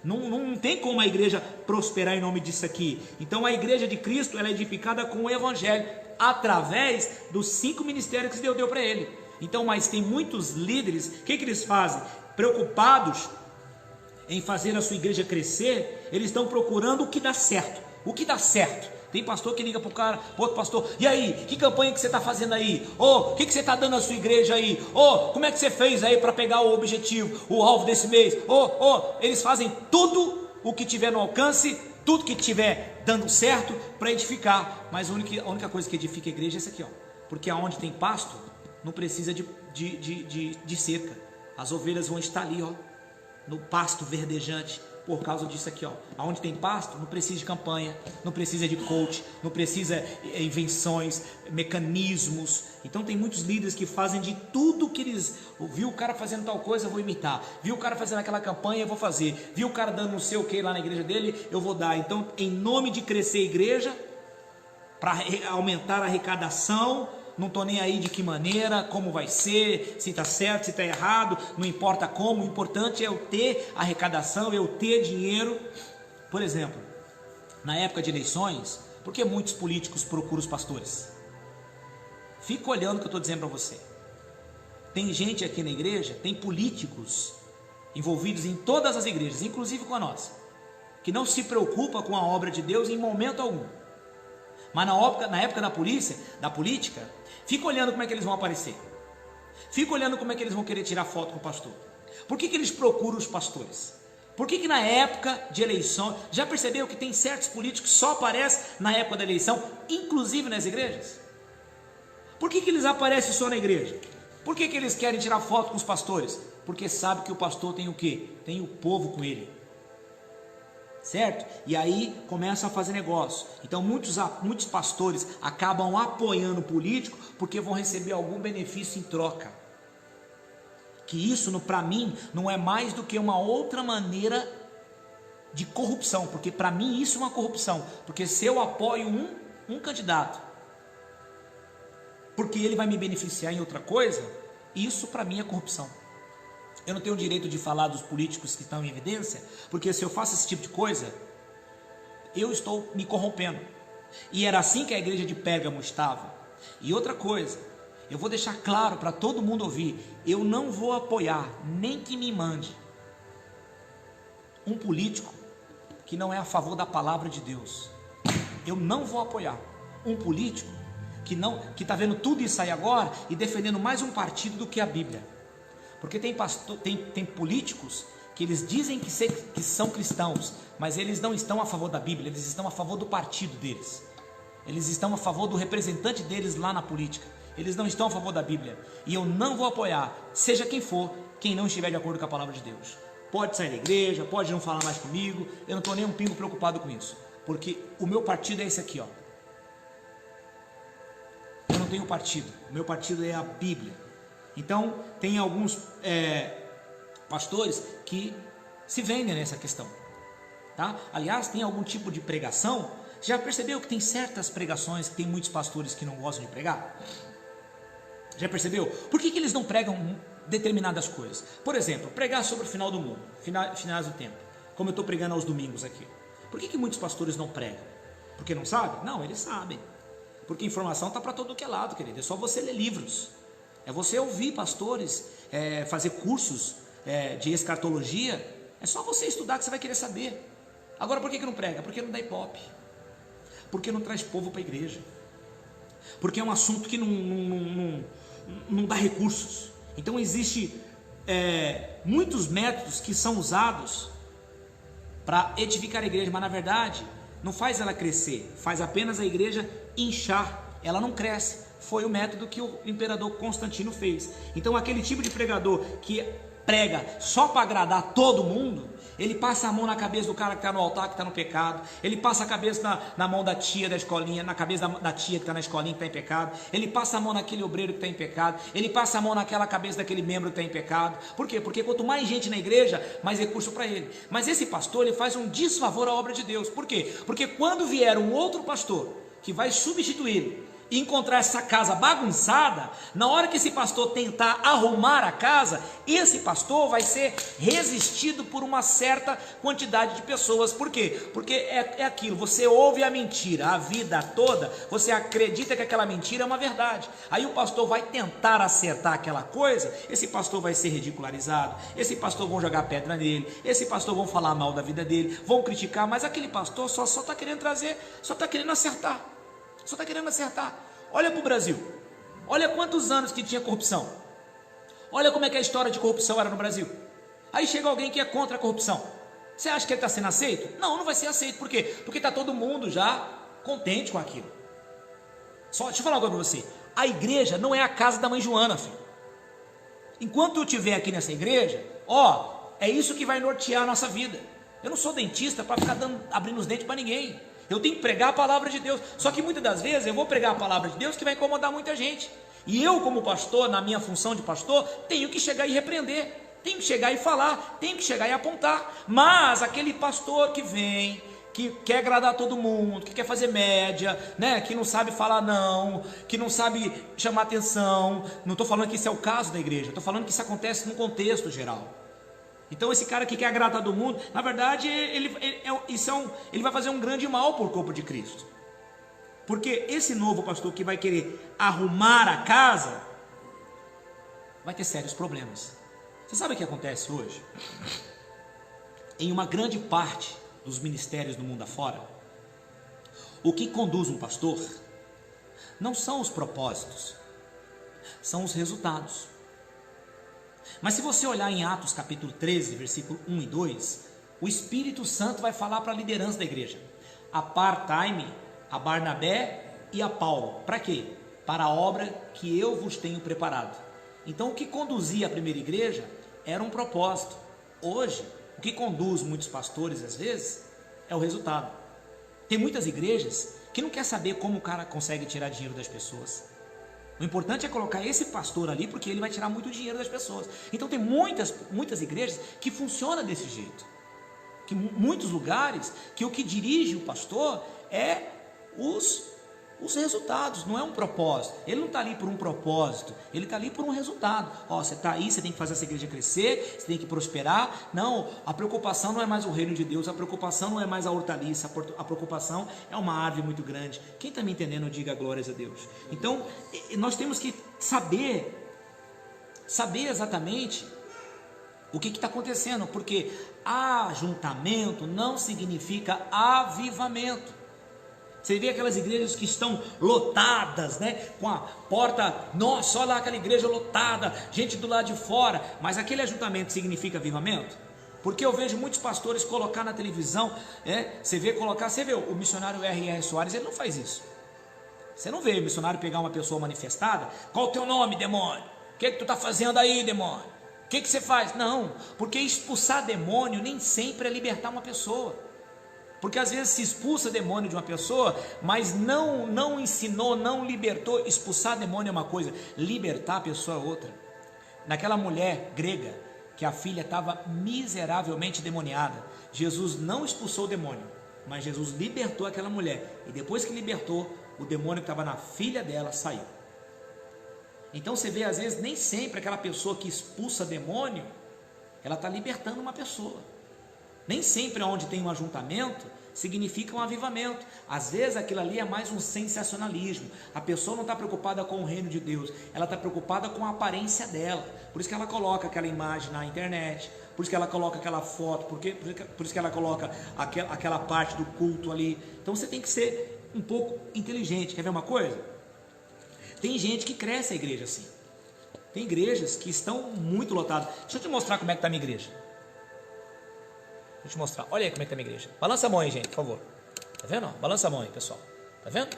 Não tem como a igreja prosperar em nome disso aqui. Então a igreja de Cristo, ela é edificada com o evangelho, através dos 5 ministérios que Deus deu para ele. Então, mas tem muitos líderes, o que eles fazem? Preocupados em fazer a sua igreja crescer, eles estão procurando o que dá certo. O que dá certo? Tem pastor que liga para o cara, outro pastor, e aí, que campanha que você está fazendo aí? O que você está dando à sua igreja aí? Como é que você fez aí para pegar o objetivo, o alvo desse mês? Eles fazem tudo o que tiver no alcance, tudo que tiver dando certo para edificar. Mas a única coisa que edifica a igreja é essa aqui, porque aonde tem pasto, não precisa de cerca. As ovelhas vão estar ali, no pasto verdejante, por causa disso aqui, aonde tem pasto, não precisa de campanha, não precisa de coach, não precisa de invenções, mecanismos. Então tem muitos líderes que fazem de tudo que eles, viu o cara fazendo tal coisa, eu vou imitar, viu o cara fazendo aquela campanha, eu vou fazer, viu o cara dando não sei o que lá na igreja dele, eu vou dar. Então, em nome de crescer a igreja, para aumentar a arrecadação, não estou nem aí de que maneira, como vai ser, se está certo, se está errado, não importa como, o importante é eu ter arrecadação, eu ter dinheiro. Por exemplo, na época de eleições, por que muitos políticos procuram os pastores? Fica olhando o que eu estou dizendo para você. Tem gente aqui na igreja, tem políticos envolvidos em todas as igrejas, inclusive com a nossa, que não se preocupa com a obra de Deus em momento algum. Mas na época da política, fica olhando como é que eles vão aparecer. Fica olhando como é que eles vão querer tirar foto com o pastor. Por que eles procuram os pastores? Por que na época de eleição, já percebeu que tem certos políticos que só aparecem na época da eleição, inclusive nas igrejas? Por que eles aparecem só na igreja? Por que eles querem tirar foto com os pastores? Porque sabe que o pastor tem o quê? Tem o povo com ele. Certo? E aí começam a fazer negócio. Então muitos pastores acabam apoiando o político porque vão receber algum benefício em troca. Que isso, para mim, não é mais do que uma outra maneira de corrupção. Porque para mim isso é uma corrupção. Porque se eu apoio um candidato, porque ele vai me beneficiar em outra coisa, isso para mim é corrupção. Eu não tenho o direito de falar dos políticos que estão em evidência, porque se eu faço esse tipo de coisa, eu estou me corrompendo. E era assim que a igreja de Pérgamo estava. E outra coisa, eu vou deixar claro para todo mundo ouvir, eu não vou apoiar, nem que me mande, um político que não é a favor da palavra de Deus. Eu não vou apoiar um político que está vendo tudo isso aí agora e defendendo mais um partido do que a Bíblia. Porque tem políticos que eles dizem que são cristãos, mas eles não estão a favor da Bíblia, eles estão a favor do partido deles. Eles estão a favor do representante deles lá na política. Eles não estão a favor da Bíblia. E eu não vou apoiar, seja quem for, quem não estiver de acordo com a palavra de Deus. Pode sair da igreja, pode não falar mais comigo, eu não estou nem um pingo preocupado com isso. Porque o meu partido é esse aqui, ó. Eu não tenho partido, o meu partido é a Bíblia. Então, tem alguns pastores que se vendem nessa questão, tá? Aliás, tem algum tipo de pregação. Já percebeu que tem certas pregações que tem muitos pastores que não gostam de pregar? Já percebeu? Por que eles não pregam determinadas coisas? Por exemplo, pregar sobre o final do mundo, finais do tempo, como eu estou pregando aos domingos aqui. Por que muitos pastores não pregam? Porque não sabem? Não, eles sabem. Porque informação está para todo que é lado, querido. É só você ler livros. É você ouvir pastores, fazer cursos de escatologia. É só você estudar que você vai querer saber. Agora, por que não prega? Porque não dá ibope. Porque não traz povo para a igreja. Porque é um assunto que não dá recursos. Então, existe muitos métodos que são usados para edificar a igreja, mas na verdade, não faz ela crescer, faz apenas a igreja inchar. Ela não cresce. Foi o método que o imperador Constantino fez. Então aquele tipo de pregador que prega só para agradar todo mundo, ele passa a mão na cabeça do cara que está no altar, que está no pecado. Ele passa a cabeça na mão da tia da escolinha, na cabeça da tia que está na escolinha, que está em pecado. Ele passa a mão naquele obreiro que está em pecado. Ele passa a mão naquela cabeça daquele membro que está em pecado. Por quê? Porque quanto mais gente na igreja, mais recurso para ele. Mas esse pastor, ele faz um desfavor à obra de Deus. Por quê? Porque quando vier um outro pastor que vai substituí-lo e encontrar essa casa bagunçada, na hora que esse pastor tentar arrumar a casa, esse pastor vai ser resistido por uma certa quantidade de pessoas. Por quê? Porque é aquilo, você ouve a mentira a vida toda, você acredita que aquela mentira é uma verdade, aí o pastor vai tentar acertar aquela coisa, esse pastor vai ser ridicularizado, esse pastor vão jogar pedra nele, esse pastor vão falar mal da vida dele, vão criticar, mas aquele pastor só está querendo trazer, só está querendo acertar. Só está querendo acertar. Olha para o Brasil. Olha quantos anos que tinha corrupção. Olha como é que a história de corrupção era no Brasil. Aí chega alguém que é contra a corrupção. Você acha que ele está sendo aceito? Não, não vai ser aceito. Por quê? Porque está todo mundo já contente com aquilo. Só, deixa eu falar uma coisa para você. A igreja não é a casa da mãe Joana, filho. Enquanto eu estiver aqui nessa igreja, é isso que vai nortear a nossa vida. Eu não sou dentista para ficar abrindo os dentes para ninguém. Eu tenho que pregar a palavra de Deus. Só que muitas das vezes eu vou pregar a palavra de Deus que vai incomodar muita gente. E eu, como pastor, na minha função de pastor, tenho que chegar e repreender, tenho que chegar e falar, tenho que chegar e apontar. Mas aquele pastor que vem que quer agradar todo mundo, que quer fazer média, né? Que não sabe falar não, que não sabe chamar atenção. Não estou falando que isso é o caso da igreja, estou falando que isso acontece num contexto geral. Então esse cara que quer agradar todo mundo, na verdade ele vai fazer um grande mal para o corpo de Cristo. Porque esse novo pastor que vai querer arrumar a casa, vai ter sérios problemas. Você sabe o que acontece hoje? Em uma grande parte dos ministérios do mundo afora, o que conduz um pastor não são os propósitos, são os resultados. Mas se você olhar em Atos capítulo 13, versículo 1 e 2, o Espírito Santo vai falar para a liderança da igreja: apartai-me a Barnabé e a Paulo. Para quê? Para a obra que eu vos tenho preparado. Então o que conduzia a primeira igreja era um propósito. Hoje, o que conduz muitos pastores às vezes é o resultado. Tem muitas igrejas que não quer saber como o cara consegue tirar dinheiro das pessoas. O importante é colocar esse pastor ali, porque ele vai tirar muito dinheiro das pessoas. Então tem muitas igrejas que funcionam desse jeito. Que muitos lugares que o que dirige o pastor é os resultados, não é um propósito. Ele não está ali por um propósito, ele está ali por um resultado. Você está aí, você tem que fazer essa igreja crescer, você tem que prosperar. Não, a preocupação não é mais o reino de Deus, a preocupação não é mais a hortaliça, a preocupação é uma árvore muito grande. Quem está me entendendo, diga glórias a Deus. Então, nós temos que saber exatamente o que está acontecendo, porque ajuntamento não significa avivamento. Você vê aquelas igrejas que estão lotadas, né? Com a porta, nossa, olha lá aquela igreja lotada, gente do lado de fora. Mas aquele ajuntamento significa avivamento? Porque eu vejo muitos pastores colocar na televisão, você vê o missionário R.R. Soares, ele não faz isso. Você não vê o missionário pegar uma pessoa manifestada: qual o teu nome, demônio? O que tu está fazendo aí, demônio? O que você faz? Não, porque expulsar demônio nem sempre é libertar uma pessoa. Porque às vezes se expulsa demônio de uma pessoa, mas não ensinou, não libertou. Expulsar demônio é uma coisa, libertar a pessoa é outra. Naquela mulher grega, que a filha estava miseravelmente demoniada, Jesus não expulsou o demônio, mas Jesus libertou aquela mulher. E depois que libertou, o demônio que estava na filha dela saiu. Então você vê, às vezes, nem sempre aquela pessoa que expulsa demônio, ela está libertando uma pessoa. Nem sempre onde tem um ajuntamento significa um avivamento. Às vezes aquilo ali é mais um sensacionalismo. A pessoa não está preocupada com o reino de Deus, ela está preocupada com a aparência dela. Por isso que ela coloca aquela imagem na internet, por isso que ela coloca aquela foto, por isso que ela coloca aquela parte do culto ali. Então você tem que ser um pouco inteligente. Quer ver uma coisa? Tem gente que cresce a igreja assim. Tem igrejas que estão muito lotadas. Deixa eu te mostrar como é que está a minha igreja. Vou te mostrar, olha aí como é que está a minha igreja. Balança a mão aí, gente, por favor. Tá vendo? Balança a mão aí, pessoal. Tá vendo?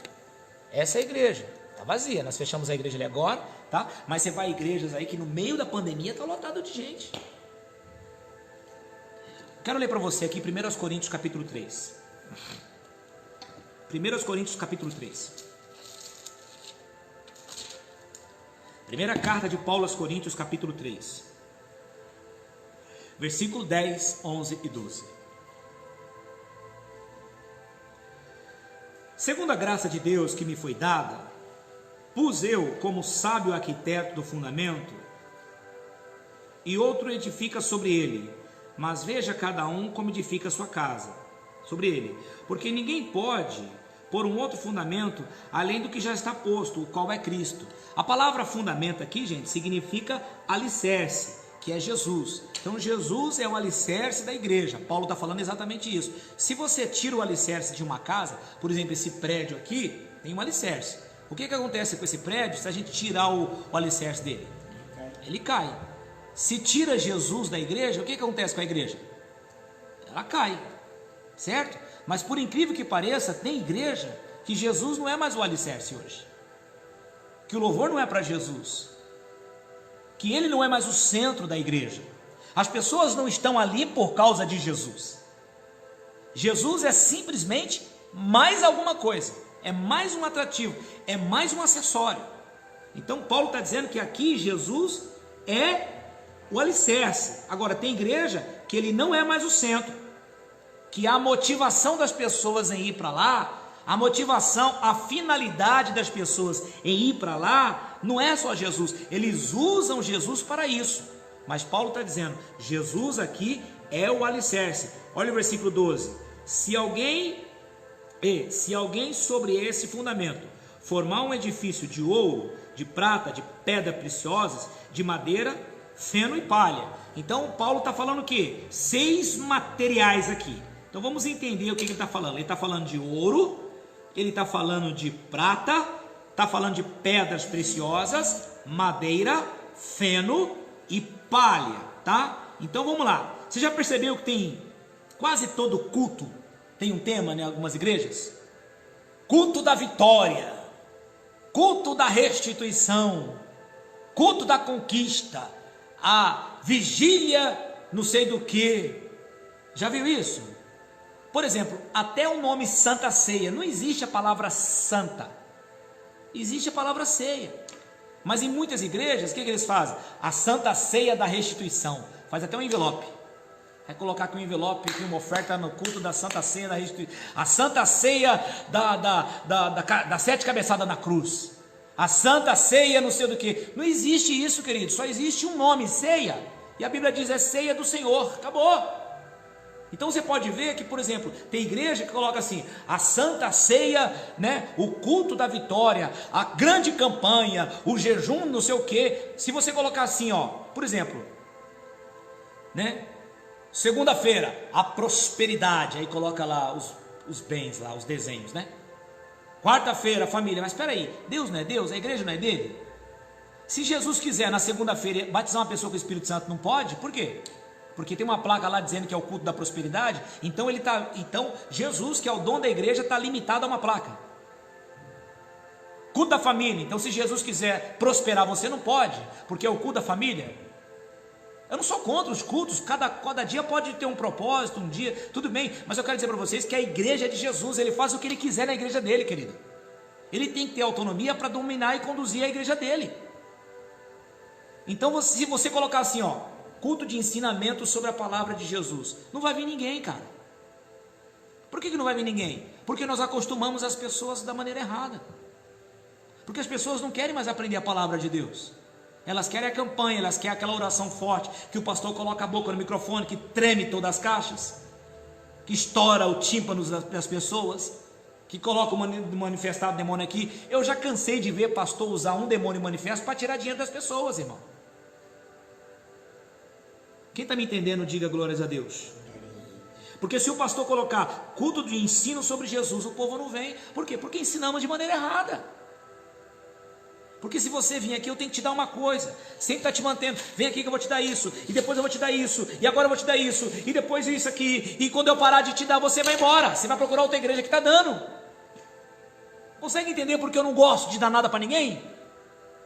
Essa é a igreja. Tá vazia. Nós fechamos a igreja ali agora, tá? Mas você vai a igrejas aí que no meio da pandemia está lotado de gente. Quero ler para você aqui 1 Coríntios capítulo 3. 1 Coríntios capítulo 3. Primeira carta de Paulo aos Coríntios capítulo 3. Versículo 10, 11 e 12. Segundo a graça de Deus que me foi dada, pus eu como sábio arquiteto do fundamento, e outro edifica sobre ele, mas veja cada um como edifica sua casa sobre ele, porque ninguém pode pôr um outro fundamento além do que já está posto, o qual é Cristo. A palavra fundamento aqui, gente, significa alicerce, que é Jesus. Então Jesus é o alicerce da igreja. Paulo está falando exatamente isso. Se você tira o alicerce de uma casa, por exemplo, esse prédio aqui tem um alicerce. O que acontece com esse prédio se a gente tirar o alicerce dele? Ele cai. Se tira Jesus da igreja, o que acontece com a igreja? Ela cai, certo? Mas por incrível que pareça, tem igreja que Jesus não é mais o alicerce hoje, que o louvor não é para Jesus, que ele não é mais o centro da igreja. As pessoas não estão ali por causa de Jesus. Jesus é simplesmente mais alguma coisa, é mais um atrativo, é mais um acessório. Então Paulo está dizendo que aqui Jesus é o alicerce. Agora tem igreja que ele não é mais o centro, que a motivação das pessoas em ir para lá, a motivação, a finalidade das pessoas em ir para lá, não é só Jesus. Eles usam Jesus para isso. Mas Paulo está dizendo, Jesus aqui é o alicerce. Olha o versículo 12. Se alguém sobre esse fundamento formar um edifício de ouro, de prata, de pedra preciosas, de madeira, feno e palha. Então Paulo está falando o quê? 6 materiais aqui. Então vamos entender o que ele está falando. Ele está falando de ouro, ele está falando de prata, está falando de pedras preciosas, madeira, feno e palha, tá? Então vamos lá. Você já percebeu que tem quase todo culto tem um tema em algumas igrejas? Culto da vitória, culto da restituição, culto da conquista, a vigília não sei do que. Já viu isso? Por exemplo, até o nome Santa Ceia, não existe a palavra santa, existe a palavra ceia. Mas em muitas igrejas, o que eles fazem? A Santa Ceia da restituição, faz até um envelope. Vai colocar aqui um envelope, aqui uma oferta no culto da Santa Ceia da restituição. A Santa Ceia da 7 cabeçadas na cruz. A Santa Ceia não sei do que. Não existe isso, querido. Só existe um nome, ceia. E a Bíblia diz, é ceia do Senhor. Acabou. Então você pode ver que, por exemplo, tem igreja que coloca assim, a Santa Ceia, né, o culto da vitória, a grande campanha, o jejum não sei o que. Se você colocar assim, ó, por exemplo, né, segunda-feira, a prosperidade, aí coloca lá os bens, lá, os desenhos, né? Quarta-feira, a família, mas espera aí, Deus não é Deus? A igreja não é dele? Se Jesus quiser na segunda-feira batizar uma pessoa com o Espírito Santo, não pode? Por quê? Porque tem uma placa lá dizendo que é o culto da prosperidade, então Jesus, que é o dono da igreja, está limitado a uma placa. Culto da família, então se Jesus quiser prosperar, você não pode, porque é o culto da família. Eu não sou contra os cultos, cada dia pode ter um propósito, um dia, tudo bem, mas eu quero dizer para vocês que a igreja é de Jesus, ele faz o que ele quiser na igreja dele, querido. Ele tem que ter autonomia para dominar e conduzir a igreja dele. Então, se você colocar assim, ó, culto de ensinamento sobre a palavra de Jesus, não vai vir ninguém, cara. Por que não vai vir ninguém? Porque nós acostumamos as pessoas da maneira errada. Porque as pessoas não querem mais aprender a palavra de Deus. Elas querem a campanha, elas querem aquela oração forte, que o pastor coloca a boca no microfone, que treme todas as caixas, que estoura o tímpano das pessoas, que coloca o manifestado demônio aqui. Eu já cansei de ver pastor usar um demônio manifesto para tirar dinheiro das pessoas, irmão. Quem está me entendendo, diga glórias a Deus. Porque se o pastor colocar culto de ensino sobre Jesus, o povo não vem. Por quê? Porque ensinamos de maneira errada. Porque se você vir aqui, eu tenho que te dar uma coisa, sempre está te mantendo, vem aqui que eu vou te dar isso, e depois eu vou te dar isso, e agora eu vou te dar isso, e depois isso aqui, e quando eu parar de te dar, você vai embora, você vai procurar outra igreja que está dando. Consegue entender porque eu não gosto de dar nada para ninguém?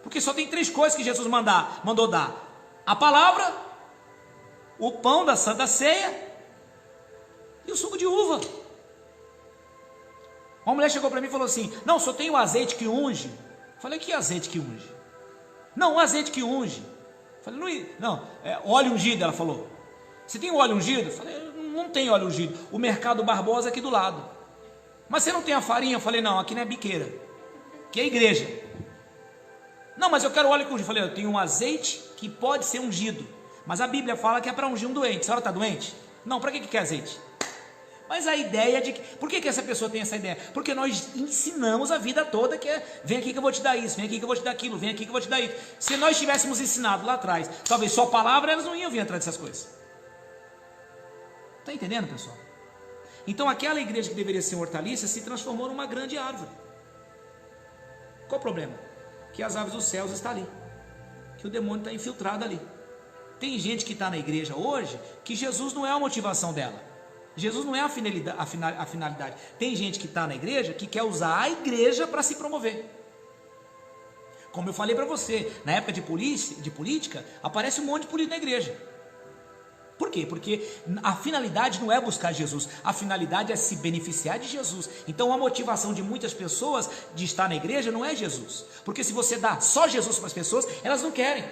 Porque só tem 3 coisas que Jesus mandou dar: a palavra, o pão da Santa Ceia e o suco de uva. Uma mulher chegou para mim e falou assim: não, só tem o azeite que unge. Falei, que azeite que unge? Não, o azeite que unge. Falei, não, é óleo ungido, ela falou. Você tem óleo ungido? Falei, não tem óleo ungido. O Mercado Barbosa aqui do lado. Mas você não tem a farinha? Eu falei, não, aqui não é biqueira, aqui é igreja. Não, mas eu quero óleo que unge. Falei, eu tenho um azeite que pode ser ungido, mas a Bíblia fala que é para ungir um doente. A senhora está doente? Não, para que quer azeite? Mas a ideia de que... Por que essa pessoa tem essa ideia? Porque nós ensinamos a vida toda que é: vem aqui que eu vou te dar isso, vem aqui que eu vou te dar aquilo, vem aqui que eu vou te dar isso. Se nós tivéssemos ensinado lá atrás, talvez só palavra, elas não iam vir atrás dessas coisas. Está entendendo, pessoal? Então aquela igreja que deveria ser hortaliça se transformou numa grande árvore. Qual o problema? Que as aves dos céus estão ali, que o demônio está infiltrado ali. Tem gente que está na igreja hoje que Jesus não é a motivação dela. Jesus não é a finalidade. Tem gente que está na igreja que quer usar a igreja para se promover. Como eu falei para você, na época de política, aparece um monte de político na igreja. Por quê? Porque a finalidade não é buscar Jesus, a finalidade é se beneficiar de Jesus. Então a motivação de muitas pessoas de estar na igreja não é Jesus. Porque se você dá só Jesus para as pessoas, elas não querem.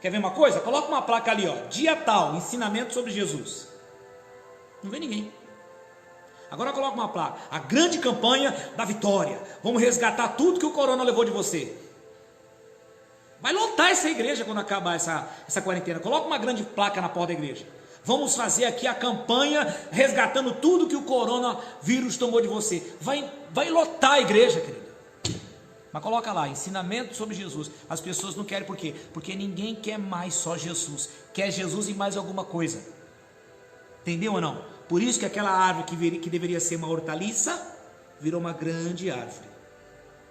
Quer ver uma coisa? Coloca uma placa ali, ó, dia tal, ensinamento sobre Jesus. Não vem ninguém. Agora coloca uma placa: a grande campanha da vitória. Vamos resgatar tudo que o corona levou de você. Vai lotar essa igreja quando acabar essa quarentena. Coloca uma grande placa na porta da igreja. Vamos fazer aqui a campanha resgatando tudo que o coronavírus tomou de você. Vai lotar a igreja, querido. Mas coloca lá, ensinamento sobre Jesus. As pessoas não querem, por quê? Porque ninguém quer mais só Jesus. Quer Jesus e mais alguma coisa. Entendeu ou não? Por isso que aquela árvore que deveria ser uma hortaliça, virou uma grande árvore.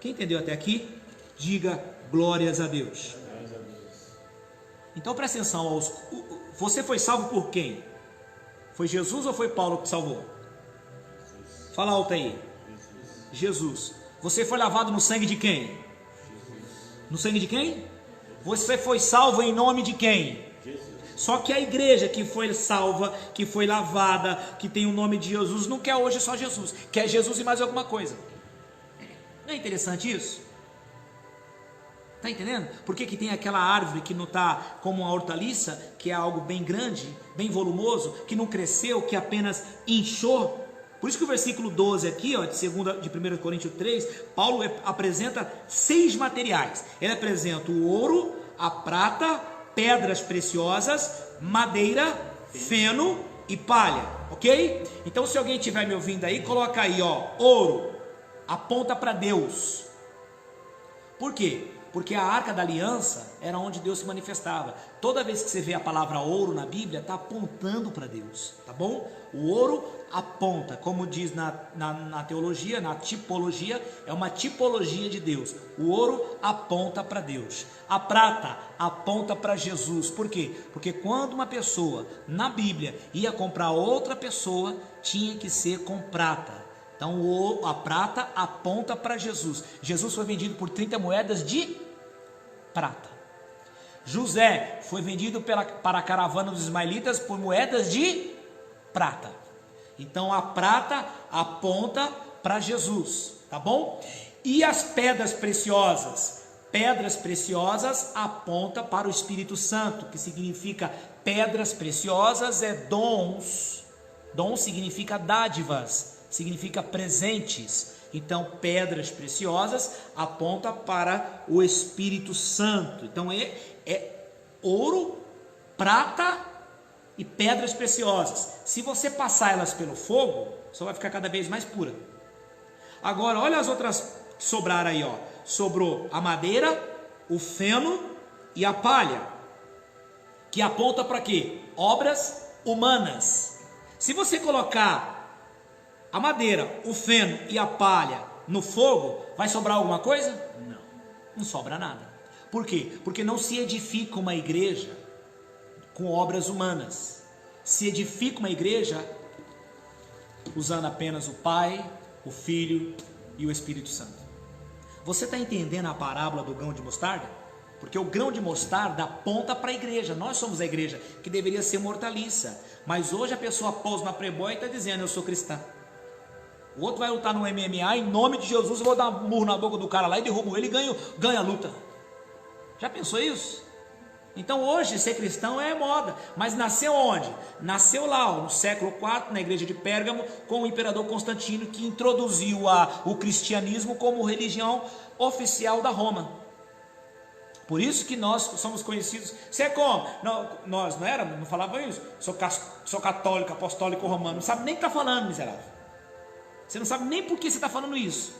Quem entendeu até aqui? Diga glórias a Deus. Então presta atenção, você foi salvo por quem? Foi Jesus ou foi Paulo que salvou? Fala alto aí. Jesus. Você foi lavado no sangue de quem? No sangue de quem? Você foi salvo em nome de quem? Só que a igreja que foi salva, que foi lavada, que tem o nome de Jesus, não quer hoje só Jesus, quer Jesus e mais alguma coisa. Não é interessante isso? Está entendendo? Por que tem aquela árvore que não está como uma hortaliça, que é algo bem grande, bem volumoso, que não cresceu, que apenas inchou? Por isso que o versículo 12 aqui, ó, de 1 Coríntios 3, Paulo apresenta 6 materiais. Ele apresenta o ouro, a prata, pedras preciosas, madeira, feno e palha, ok? Então se alguém estiver me ouvindo aí, coloca aí, ó, ouro, aponta para Deus. Por quê? Porque a Arca da Aliança era onde Deus se manifestava. Toda vez que você vê a palavra ouro na Bíblia, está apontando para Deus, tá bom? O ouro aponta, como diz na teologia, na tipologia, é uma tipologia de Deus. O ouro aponta para Deus. A prata aponta para Jesus. Por quê? Porque quando uma pessoa na Bíblia ia comprar outra pessoa, tinha que ser com prata. Então a prata aponta para Jesus. Jesus foi vendido por 30 moedas de prata. José foi vendido para a caravana dos ismaelitas por moedas de prata. Então a prata aponta para Jesus, tá bom? E as pedras preciosas? Pedras preciosas aponta para o Espírito Santo, que significa pedras preciosas é dons. Dom significa dádivas, significa presentes. Então pedras preciosas aponta para o Espírito Santo. Então é ouro, prata e pedras preciosas. Se você passar elas pelo fogo, só vai ficar cada vez mais pura. Agora olha as outras que sobraram aí, ó. Sobrou a madeira, o feno e a palha, que aponta para quê? Obras humanas. Se você colocar a madeira, o feno e a palha no fogo, vai sobrar alguma coisa? Não, não sobra nada. Por quê? Porque não se edifica uma igreja com obras humanas. Se edifica uma igreja usando apenas o Pai, o Filho e o Espírito Santo. Você está entendendo a parábola do grão de mostarda? Porque o grão de mostarda aponta para a igreja. Nós somos a igreja, que deveria ser uma hortaliça. Mas hoje a pessoa pousa na Playboy e está dizendo: eu sou cristã. O outro vai lutar no MMA, em nome de Jesus eu vou dar um murro na boca do cara lá e derrubo ele e ganha a luta. Já pensou isso? Então hoje ser cristão é moda. Mas nasceu onde? Nasceu lá, no século IV, na igreja de Pérgamo, com o imperador Constantino, que introduziu o cristianismo como religião oficial da Roma. Por isso que nós somos conhecidos. Você é como? Não, nós não éramos, não falavam isso. Sou católico, apostólico romano. Não sabe nem o que está falando, miserável. Você não sabe nem por que você está falando isso.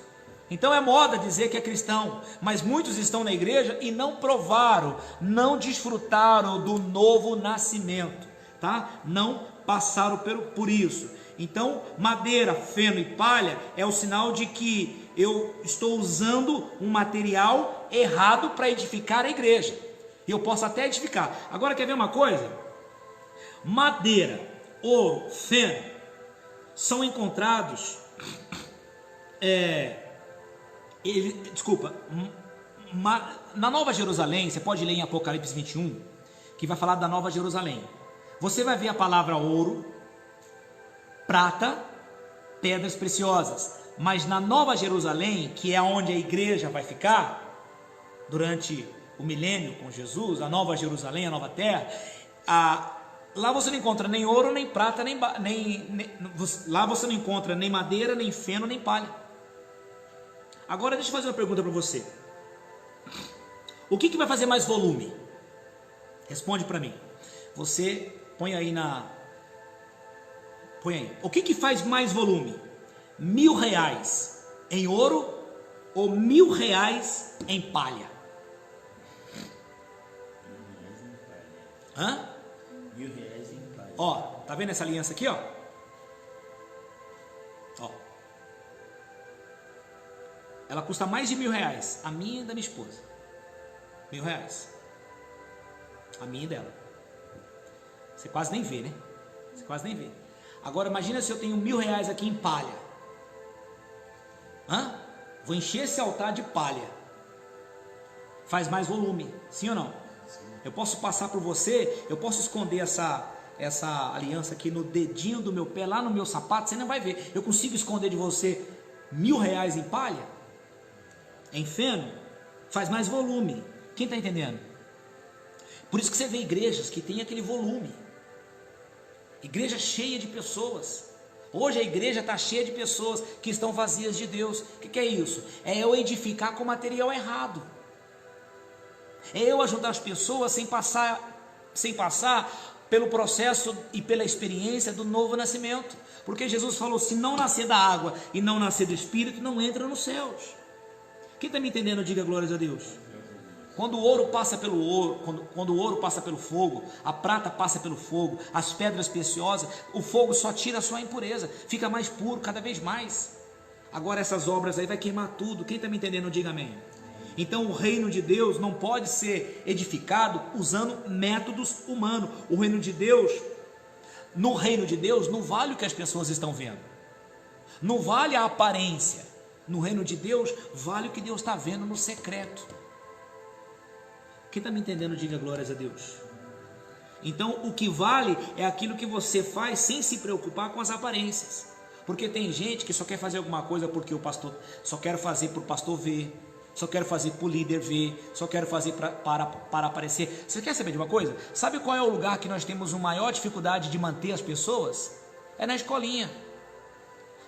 Então é moda dizer que é cristão, mas muitos estão na igreja e não provaram, não desfrutaram do novo nascimento, tá? Não passaram por isso. Então madeira, feno e palha é o sinal de que eu estou usando um material errado para edificar a igreja. E eu posso até edificar. Agora quer ver uma coisa? Madeira, ouro, feno são encontrados na Nova Jerusalém. Você pode ler em Apocalipse 21, que vai falar da Nova Jerusalém. Você vai ver a palavra ouro, prata, pedras preciosas. Mas na Nova Jerusalém, que é onde a igreja vai ficar durante o milênio com Jesus, a Nova Jerusalém, a nova terra, Lá você não encontra nem ouro, nem prata, lá você não encontra nem madeira, nem feno, nem palha. Agora deixa eu fazer uma pergunta para você. O que vai fazer mais volume? Responde para mim. Você põe aí põe aí. O que faz mais volume? R$1.000 em ouro ou R$1.000 em palha? Hã? R$1.000 em palha. Ó, tá vendo essa aliança aqui, ó? Ó. Ela custa mais de R$1.000. A minha e da minha esposa. R$1.000. A minha e dela. Você quase nem vê, né? Você quase nem vê. Agora imagina se eu tenho R$1.000 aqui em palha. Hã? Vou encher esse altar de palha. Faz mais volume, sim ou não? Sim. Eu posso passar por você, eu posso esconder essa aliança aqui no dedinho do meu pé, lá no meu sapato, você não vai ver. Eu consigo esconder de você R$1.000 em palha? Em feno? Faz mais volume. Quem está entendendo? Por isso que você vê igrejas que tem aquele volume. Igreja cheia de pessoas. Hoje a igreja está cheia de pessoas que estão vazias de Deus. O que é isso? É eu edificar com material errado. É eu ajudar as pessoas sem passar pelo processo e pela experiência do novo nascimento. Porque Jesus falou, se não nascer da água e não nascer do Espírito, não entra nos céus. Quem está me entendendo, diga glórias a Deus. Quando o ouro passa pelo ouro, quando o ouro passa pelo fogo, a prata passa pelo fogo, as pedras preciosas, o fogo só tira a sua impureza, fica mais puro cada vez mais. Agora essas obras aí vai queimar tudo. Quem está me entendendo, diga amém. Então o reino de Deus não pode ser edificado usando métodos humanos. No reino de Deus não vale o que as pessoas estão vendo, não vale a aparência. No reino de Deus vale o que Deus está vendo no secreto. Quem está me entendendo, diga glórias a Deus. Então o que vale é aquilo que você faz sem se preocupar com as aparências. Porque tem gente que só quer fazer alguma coisa porque o pastor, só quero fazer para o pastor ver, só quero fazer para o líder ver, só quero fazer para aparecer. Você quer saber de uma coisa? Sabe qual é o lugar que nós temos uma maior dificuldade de manter as pessoas? É na escolinha.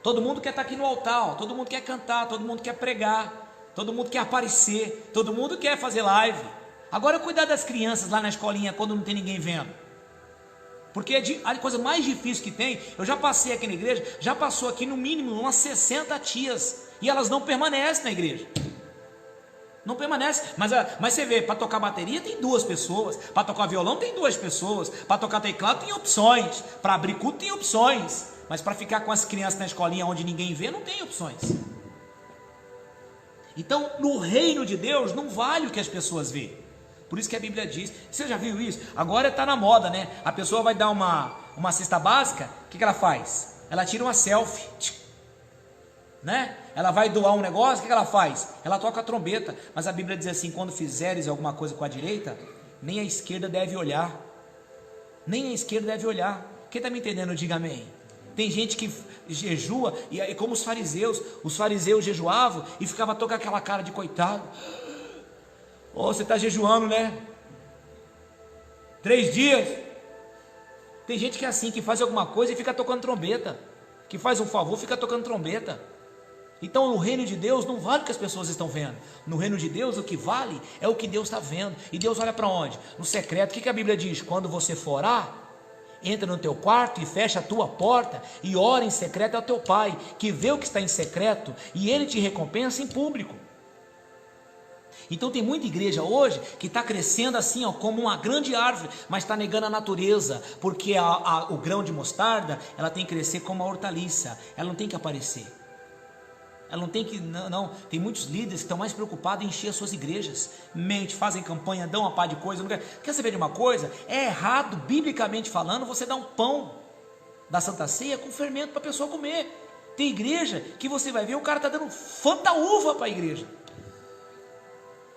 Todo mundo quer estar aqui no altar, todo mundo quer cantar, todo mundo quer pregar, todo mundo quer aparecer, todo mundo quer fazer live. Agora cuidar das crianças lá na escolinha quando não tem ninguém vendo. Porque a coisa mais difícil que tem, eu já passei aqui na igreja, já passou aqui no mínimo umas 60 tias, e elas não permanecem na igreja. Não permanece, mas você vê, para tocar bateria tem 2 pessoas, para tocar violão tem 2 pessoas, para tocar teclado tem opções, para abrir culto tem opções, mas para ficar com as crianças na escolinha onde ninguém vê, não tem opções. Então no reino de Deus não vale o que as pessoas veem. Por isso que a Bíblia diz, você já viu isso? Agora está na moda, né? A pessoa vai dar uma cesta básica, o que ela faz? Ela tira uma selfie, né? Ela vai doar um negócio, o que ela faz? Ela toca a trombeta. Mas a Bíblia diz assim, quando fizeres alguma coisa com a direita, nem a esquerda deve olhar. Nem a esquerda deve olhar. Quem está me entendendo, diga amém. Tem gente que jejua, e como os fariseus jejuavam e ficava toda aquela cara de coitado. Oh, você está jejuando, né? 3 dias. Tem gente que é assim, que faz alguma coisa e fica tocando trombeta, que faz um favor, fica tocando trombeta. Então no reino de Deus não vale o que as pessoas estão vendo. No reino de Deus o que vale é o que Deus está vendo. E Deus olha para onde? No secreto. O que a Bíblia diz? Quando você for orar, entra no teu quarto e fecha a tua porta e ora em secreto ao teu pai, que vê o que está em secreto, e ele te recompensa em público. Então tem muita igreja hoje que está crescendo assim, ó, como uma grande árvore, mas está negando a natureza, porque o grão de mostarda, ela tem que crescer como uma hortaliça, ela não tem que aparecer. Ela não tem que, não, tem muitos líderes que estão mais preocupados em encher as suas igrejas, fazem campanha, dão uma pá de coisa, não quer saber de uma coisa? É errado, biblicamente falando, você dar um pão da Santa Ceia com fermento para a pessoa comer. Tem igreja que você vai ver, o cara está dando fanta-uva para a igreja.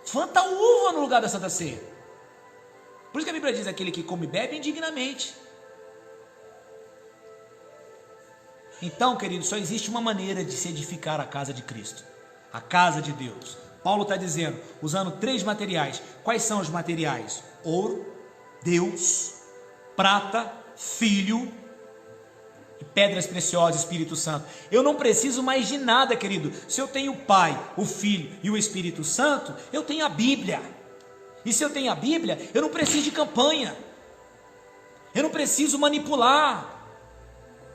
Fanta-uva no lugar da Santa Ceia. Por isso que a Bíblia diz, aquele que come e bebe indignamente. Então, querido, só existe uma maneira de se edificar a casa de Cristo, a casa de Deus. Paulo está dizendo, usando 3 materiais. Quais são os materiais? Ouro, Deus, prata Filho e pedras preciosas, Espírito Santo. Eu não preciso mais de nada, querido. Se eu tenho o Pai, o Filho e o Espírito Santo, eu tenho a Bíblia. E se eu tenho a Bíblia, eu não preciso de campanha. Eu não preciso manipular.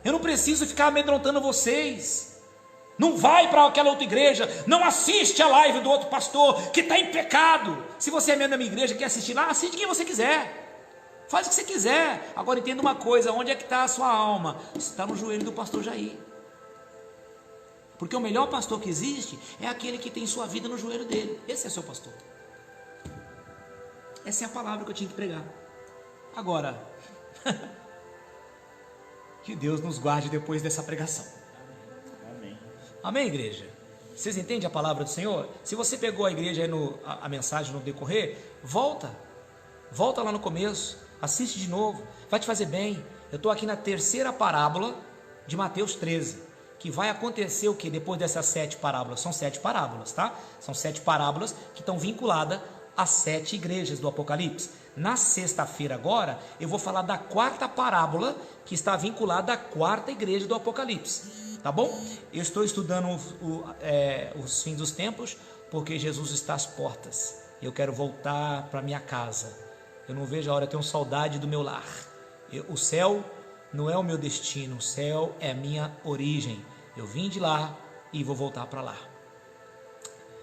Eu não preciso ficar amedrontando vocês. Não vai para aquela outra igreja. Não assiste a live do outro pastor que está em pecado. Se você é membro da minha igreja e quer assistir lá, assiste quem você quiser. Faz o que você quiser. Agora entenda uma coisa: onde é que está a sua alma? Está no joelho do pastor Jair. Porque o melhor pastor que existe é aquele que tem sua vida no joelho dele. Esse é seu pastor. Essa é a palavra que eu tinha que pregar. Agora, que Deus nos guarde depois dessa pregação. Amém. Amém, igreja? Vocês entendem a palavra do Senhor? Se você pegou a igreja aí a mensagem no decorrer, volta lá no começo, assiste de novo, vai te fazer bem. Eu estou aqui na terceira parábola de Mateus 13, que vai acontecer o que depois dessas 7 parábolas? São 7 parábolas, tá? São 7 parábolas que estão vinculadas às 7 igrejas do Apocalipse. Na sexta-feira agora, eu vou falar da 4ª parábola, que está vinculada à 4ª igreja do Apocalipse, tá bom? Eu estou estudando os fins dos tempos, porque Jesus está às portas. Eu quero voltar para minha casa. Eu não vejo a hora, eu tenho saudade do meu lar. O céu não é o meu destino, o céu é a minha origem. Eu vim de lá e vou voltar para lá.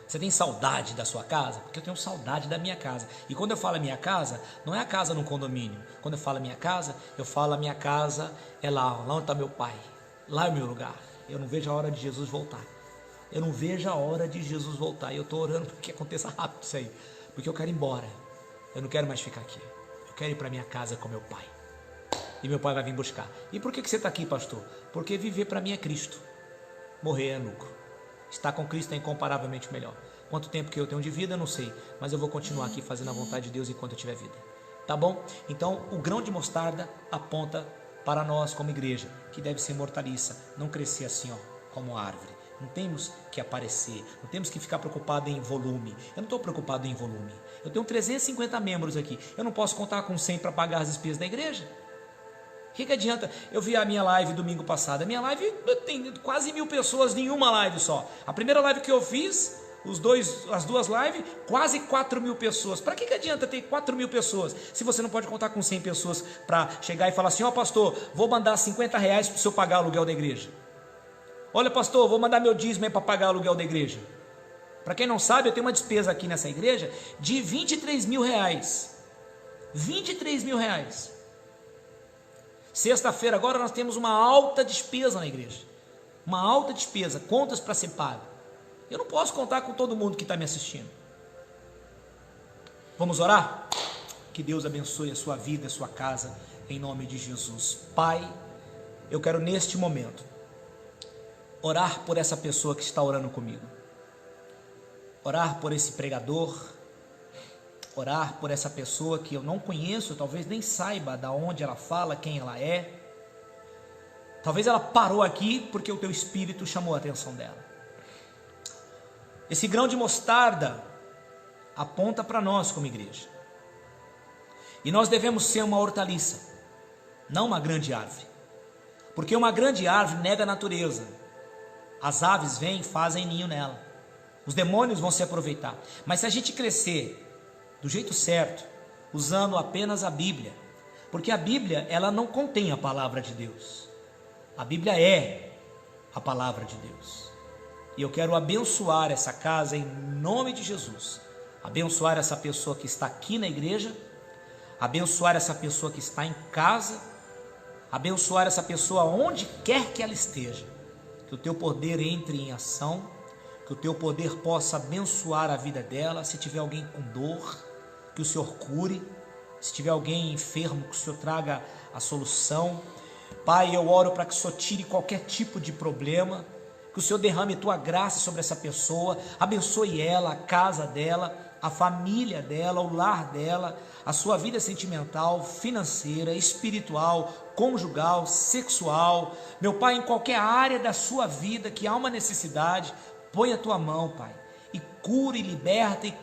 Você tem saudade da sua casa? Porque eu tenho saudade da minha casa. E quando eu falo minha casa, não é a casa no condomínio. Quando eu falo minha casa, eu falo a minha casa é lá onde está meu pai. Lá é o meu lugar. Eu não vejo a hora de Jesus voltar. Eu não vejo a hora de Jesus voltar. E eu estou orando para que aconteça rápido isso aí. Porque eu quero ir embora. Eu não quero mais ficar aqui. Eu quero ir para minha casa com meu pai. E meu pai vai vir buscar. E por que você está aqui, pastor? Porque viver para mim é Cristo. Morrer é lucro. Estar com Cristo é incomparavelmente melhor. Quanto tempo que eu tenho de vida, eu não sei. Mas eu vou continuar aqui fazendo a vontade de Deus enquanto eu tiver vida. Tá bom? Então, o grão de mostarda aponta para nós como igreja, que deve ser mortaliça. Não crescer assim, ó, como árvore. Não temos que aparecer. Não temos que ficar preocupado em volume. Eu não estou preocupado em volume. Eu tenho 350 membros aqui. Eu não posso contar com 100 para pagar as despesas da igreja. O que adianta? Eu vi a minha live domingo passado. A minha live tem quase 1000 pessoas em uma live só. A primeira live que eu fiz, as duas lives, quase 4.000 pessoas. Para que adianta ter 4.000 pessoas se você não pode contar com 100 pessoas para chegar e falar assim: ó, pastor, vou mandar R$50 para o senhor pagar o aluguel da igreja. Olha, pastor, vou mandar meu dízimo aí para pagar o aluguel da igreja. Para quem não sabe, eu tenho uma despesa aqui nessa igreja de R$23 mil. R$23 mil. Sexta-feira agora nós temos uma alta despesa na igreja. Uma alta despesa, contas para ser pago. Eu não posso contar com todo mundo que está me assistindo. Vamos orar? Que Deus abençoe a sua vida, a sua casa, em nome de Jesus. Pai, eu quero neste momento orar por essa pessoa que está orando comigo. Orar por esse pregador. Orar por essa pessoa que eu não conheço, talvez nem saiba de onde ela fala, quem ela é. Talvez ela parou aqui porque o teu Espírito chamou a atenção dela. Esse grão de mostarda aponta para nós como igreja. E nós devemos ser uma hortaliça, não uma grande árvore. Porque uma grande árvore nega a natureza. As aves vêm e fazem ninho nela. Os demônios vão se aproveitar. Mas se a gente crescer do jeito certo, usando apenas a Bíblia, porque a Bíblia, ela não contém a palavra de Deus. A Bíblia é a palavra de Deus. E eu quero abençoar essa casa em nome de Jesus. Abençoar essa pessoa que está aqui na igreja, abençoar essa pessoa que está em casa, abençoar essa pessoa onde quer que ela esteja. Que o teu poder entre em ação, que o teu poder possa abençoar a vida dela. Se tiver alguém com dor, que o Senhor cure. Se tiver alguém enfermo, que o Senhor traga a solução. Pai, eu oro para que o Senhor tire qualquer tipo de problema, que o Senhor derrame tua graça sobre essa pessoa, abençoe ela, a casa dela, a família dela, o lar dela, a sua vida sentimental, financeira, espiritual, conjugal, sexual. Meu Pai, em qualquer área da sua vida que há uma necessidade, põe a tua mão, Pai, e cura e liberta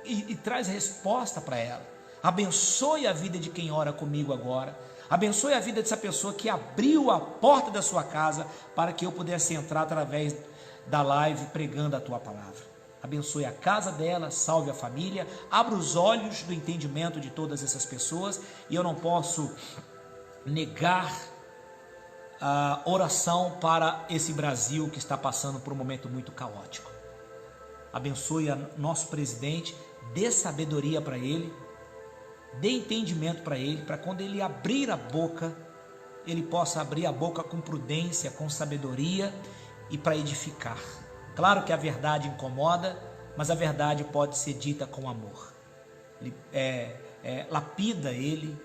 e traz resposta para ela. Abençoe a vida de quem ora comigo agora. Abençoe a vida dessa pessoa que abriu a porta da sua casa para que eu pudesse entrar através da live pregando a tua palavra. Abençoe a casa dela, salve a família, abra os olhos do entendimento de todas essas pessoas. E eu não posso negar a oração para esse Brasil que está passando por um momento muito caótico. Abençoe a nosso presidente, dê sabedoria para ele, dê entendimento para ele, para quando ele abrir a boca, ele possa abrir a boca com prudência, com sabedoria e para edificar. Claro que a verdade incomoda, mas a verdade pode ser dita com amor. Lapida ele,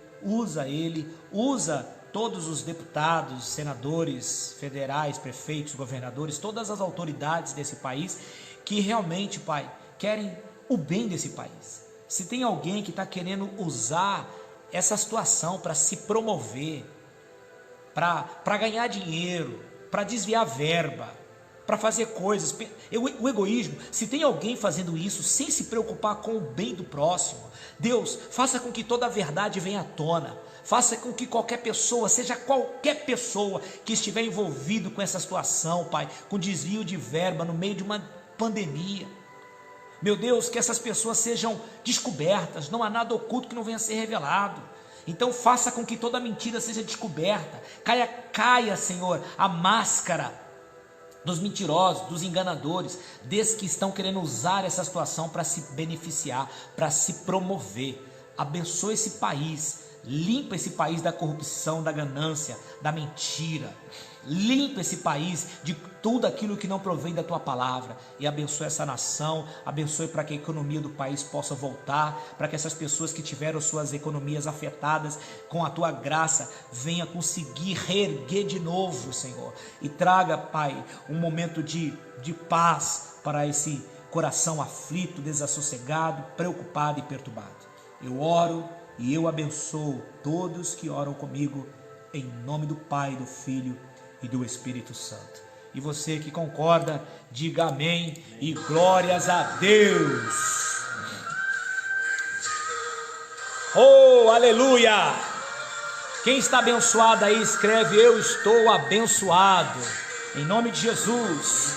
usa todos os deputados, senadores, federais, prefeitos, governadores, todas as autoridades desse país que realmente, Pai, querem o bem desse país. Se tem alguém que está querendo usar essa situação para se promover, para ganhar dinheiro, para desviar verba, para fazer coisas, o egoísmo, se tem alguém fazendo isso sem se preocupar com o bem do próximo, Deus, faça com que toda a verdade venha à tona, faça com que qualquer pessoa, seja qualquer pessoa que estiver envolvido com essa situação, Pai, com desvio de verba no meio de uma pandemia, meu Deus, que essas pessoas sejam descobertas, não há nada oculto que não venha a ser revelado. Então faça com que toda mentira seja descoberta, caia, Senhor, a máscara dos mentirosos, dos enganadores, desses que estão querendo usar essa situação para se beneficiar, para se promover. Abençoe esse país, limpa esse país da corrupção, da ganância, da mentira. Limpa esse país de tudo aquilo que não provém da tua palavra e abençoe essa nação, abençoe para que a economia do país possa voltar, para que essas pessoas que tiveram suas economias afetadas com a tua graça venham conseguir reerguer de novo, Senhor, e traga, Pai, um momento de paz para esse coração aflito, desassossegado, preocupado e perturbado. Eu oro e eu abençoo todos que oram comigo, em nome do Pai, do Filho e do Espírito Santo. E você que concorda, diga amém e glórias a Deus. Oh, aleluia! Quem está abençoado aí, escreve: eu estou abençoado, em nome de Jesus.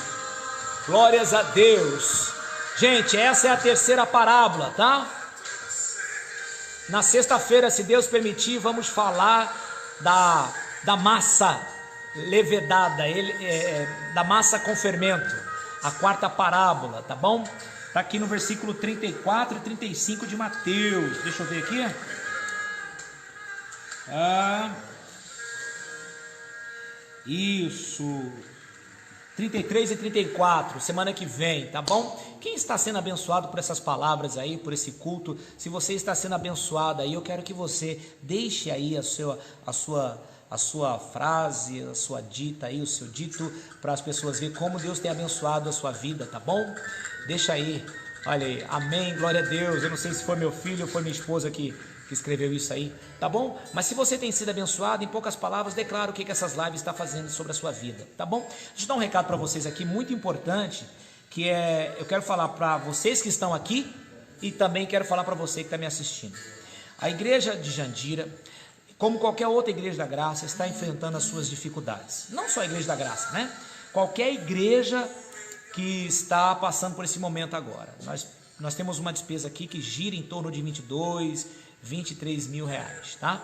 Glórias a Deus. Gente, essa é a terceira parábola, tá? Na sexta-feira, se Deus permitir, vamos falar da massa levedada, da massa com fermento, a quarta parábola, tá bom? Está aqui no versículo 34 e 35 de Mateus. Deixa eu ver aqui. Isso, 33 e 34, semana que vem, tá bom? Quem está sendo abençoado por essas palavras aí, por esse culto, se você está sendo abençoado aí, eu quero que você deixe aí a sua frase, a sua dita aí, o seu dito, para as pessoas verem como Deus tem abençoado a sua vida, tá bom? Deixa aí, olha aí, amém, glória a Deus. Eu não sei se foi meu filho ou foi minha esposa que escreveu isso aí, tá bom? Mas se você tem sido abençoado, em poucas palavras, declara o que essas lives estão fazendo sobre a sua vida, tá bom? Deixa eu dar um recado para vocês aqui, muito importante, que eu quero falar para vocês que estão aqui e também quero falar para você que está me assistindo. A igreja de Jandira, como qualquer outra igreja da graça, está enfrentando as suas dificuldades. Não só a igreja da graça, né? Qualquer igreja que está passando por esse momento agora. Nós temos uma despesa aqui que gira em torno de 23 mil reais, tá?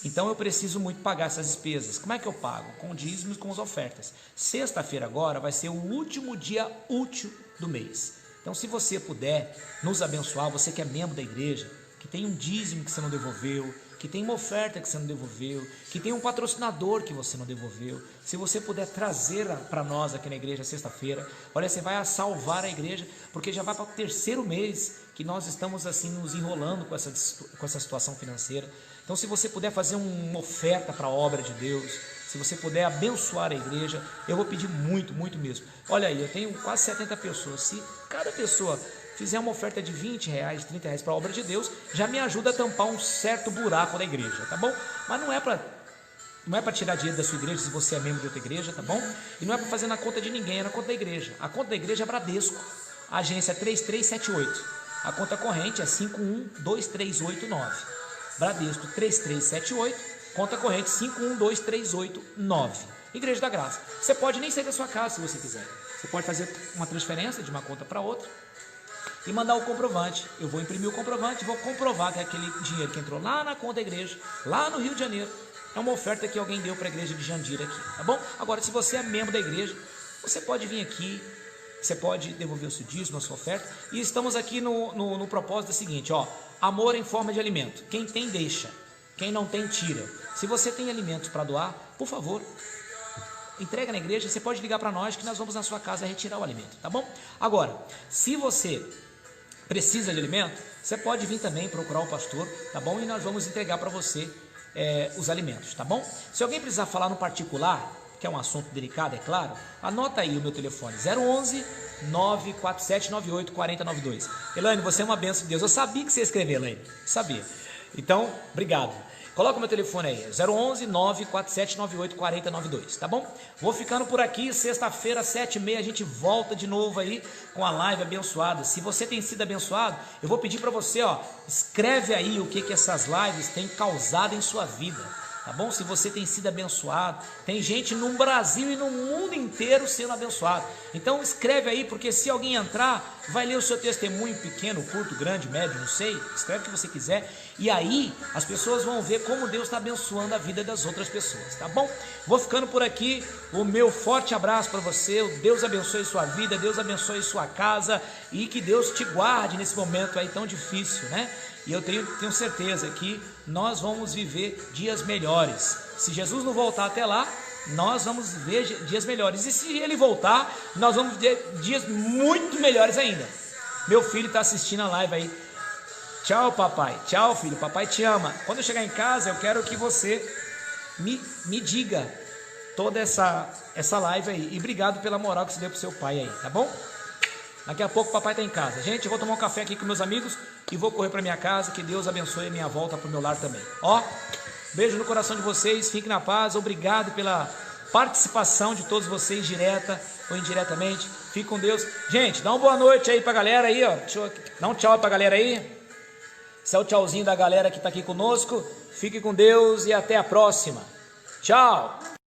Então eu preciso muito pagar essas despesas. Como é que eu pago? Com dízimos, com as ofertas. Sexta-feira agora vai ser o último dia útil do mês. Então se você puder nos abençoar, você que é membro da igreja, que tem um dízimo que você não devolveu, que tem uma oferta que você não devolveu, que tem um patrocinador que você não devolveu, se você puder trazer para nós aqui na igreja sexta-feira, olha, você vai salvar a igreja, porque já vai para o terceiro mês que nós estamos assim nos enrolando com essa situação financeira. Então se você puder fazer uma oferta para a obra de Deus, se você puder abençoar a igreja, eu vou pedir muito, muito mesmo. Olha aí, eu tenho quase 70 pessoas, se cada pessoa fizer uma oferta de 20 reais, 30 reais para a obra de Deus, já me ajuda a tampar um certo buraco da igreja, tá bom? Mas não é para tirar dinheiro da sua igreja se você é membro de outra igreja, tá bom? E não é para fazer na conta de ninguém, é na conta da igreja. A conta da igreja é Bradesco, a agência é 3378, a conta corrente é 512389, Bradesco 3378, conta corrente 512389, Igreja da Graça. Você pode nem sair da sua casa se você quiser. Você pode fazer uma transferência de uma conta para outra e mandar o comprovante. Eu vou imprimir o comprovante e vou comprovar que aquele dinheiro que entrou lá na conta da igreja, lá no Rio de Janeiro, é uma oferta que alguém deu para a igreja de Jandira aqui, tá bom? Agora, se você é membro da igreja, você pode vir aqui, você pode devolver o seu dízimo, a sua oferta. E estamos aqui no propósito seguinte, ó: amor em forma de alimento. Quem tem, deixa. Quem não tem, tira. Se você tem alimentos para doar, por favor, entrega na igreja. Você pode ligar para nós que nós vamos na sua casa retirar o alimento, tá bom? Agora, se você precisa de alimento, você pode vir também procurar o pastor, tá bom? E nós vamos entregar para você os alimentos, tá bom? Se alguém precisar falar no particular, que é um assunto delicado, é claro, anota aí o meu telefone, 011 94798 4092. Elaine, você é uma bênção de Deus. Eu sabia que você ia escrever, Elaine, sabia. Então, obrigado. Coloca o meu telefone aí, 011 94798 4092, tá bom? Vou ficando por aqui, sexta-feira, 7h30, a gente volta de novo aí com a live abençoada. Se você tem sido abençoado, eu vou pedir para você, ó, escreve aí o que essas lives têm causado em sua vida, tá bom? Se você tem sido abençoado, tem gente no Brasil e no mundo inteiro sendo abençoado. Então escreve aí, porque se alguém entrar, vai ler o seu testemunho, pequeno, curto, grande, médio, não sei, escreve o que você quiser, e aí as pessoas vão ver como Deus está abençoando a vida das outras pessoas, tá bom? Vou ficando por aqui, o meu forte abraço para você, Deus abençoe sua vida, Deus abençoe sua casa, e que Deus te guarde nesse momento aí tão difícil, né? E eu tenho certeza que nós vamos viver dias melhores. Se Jesus não voltar até lá, nós vamos viver dias melhores. E se ele voltar, nós vamos viver dias muito melhores ainda. Meu filho está assistindo a live aí. Tchau, papai. Tchau, filho. Papai te ama. Quando eu chegar em casa, eu quero que você me diga toda essa live aí. E obrigado pela moral que você deu pro seu pai aí, tá bom? Daqui a pouco o papai está em casa. Gente, eu vou tomar um café aqui com meus amigos e vou correr para minha casa. Que Deus abençoe a minha volta para o meu lar também. Ó, beijo no coração de vocês. Fiquem na paz. Obrigado pela participação de todos vocês, direta ou indiretamente. Fique com Deus. Gente, dá uma boa noite aí para a galera aí, ó. Dá um tchau para a galera aí. Esse é o tchauzinho da galera que está aqui conosco. Fique com Deus e até a próxima. Tchau.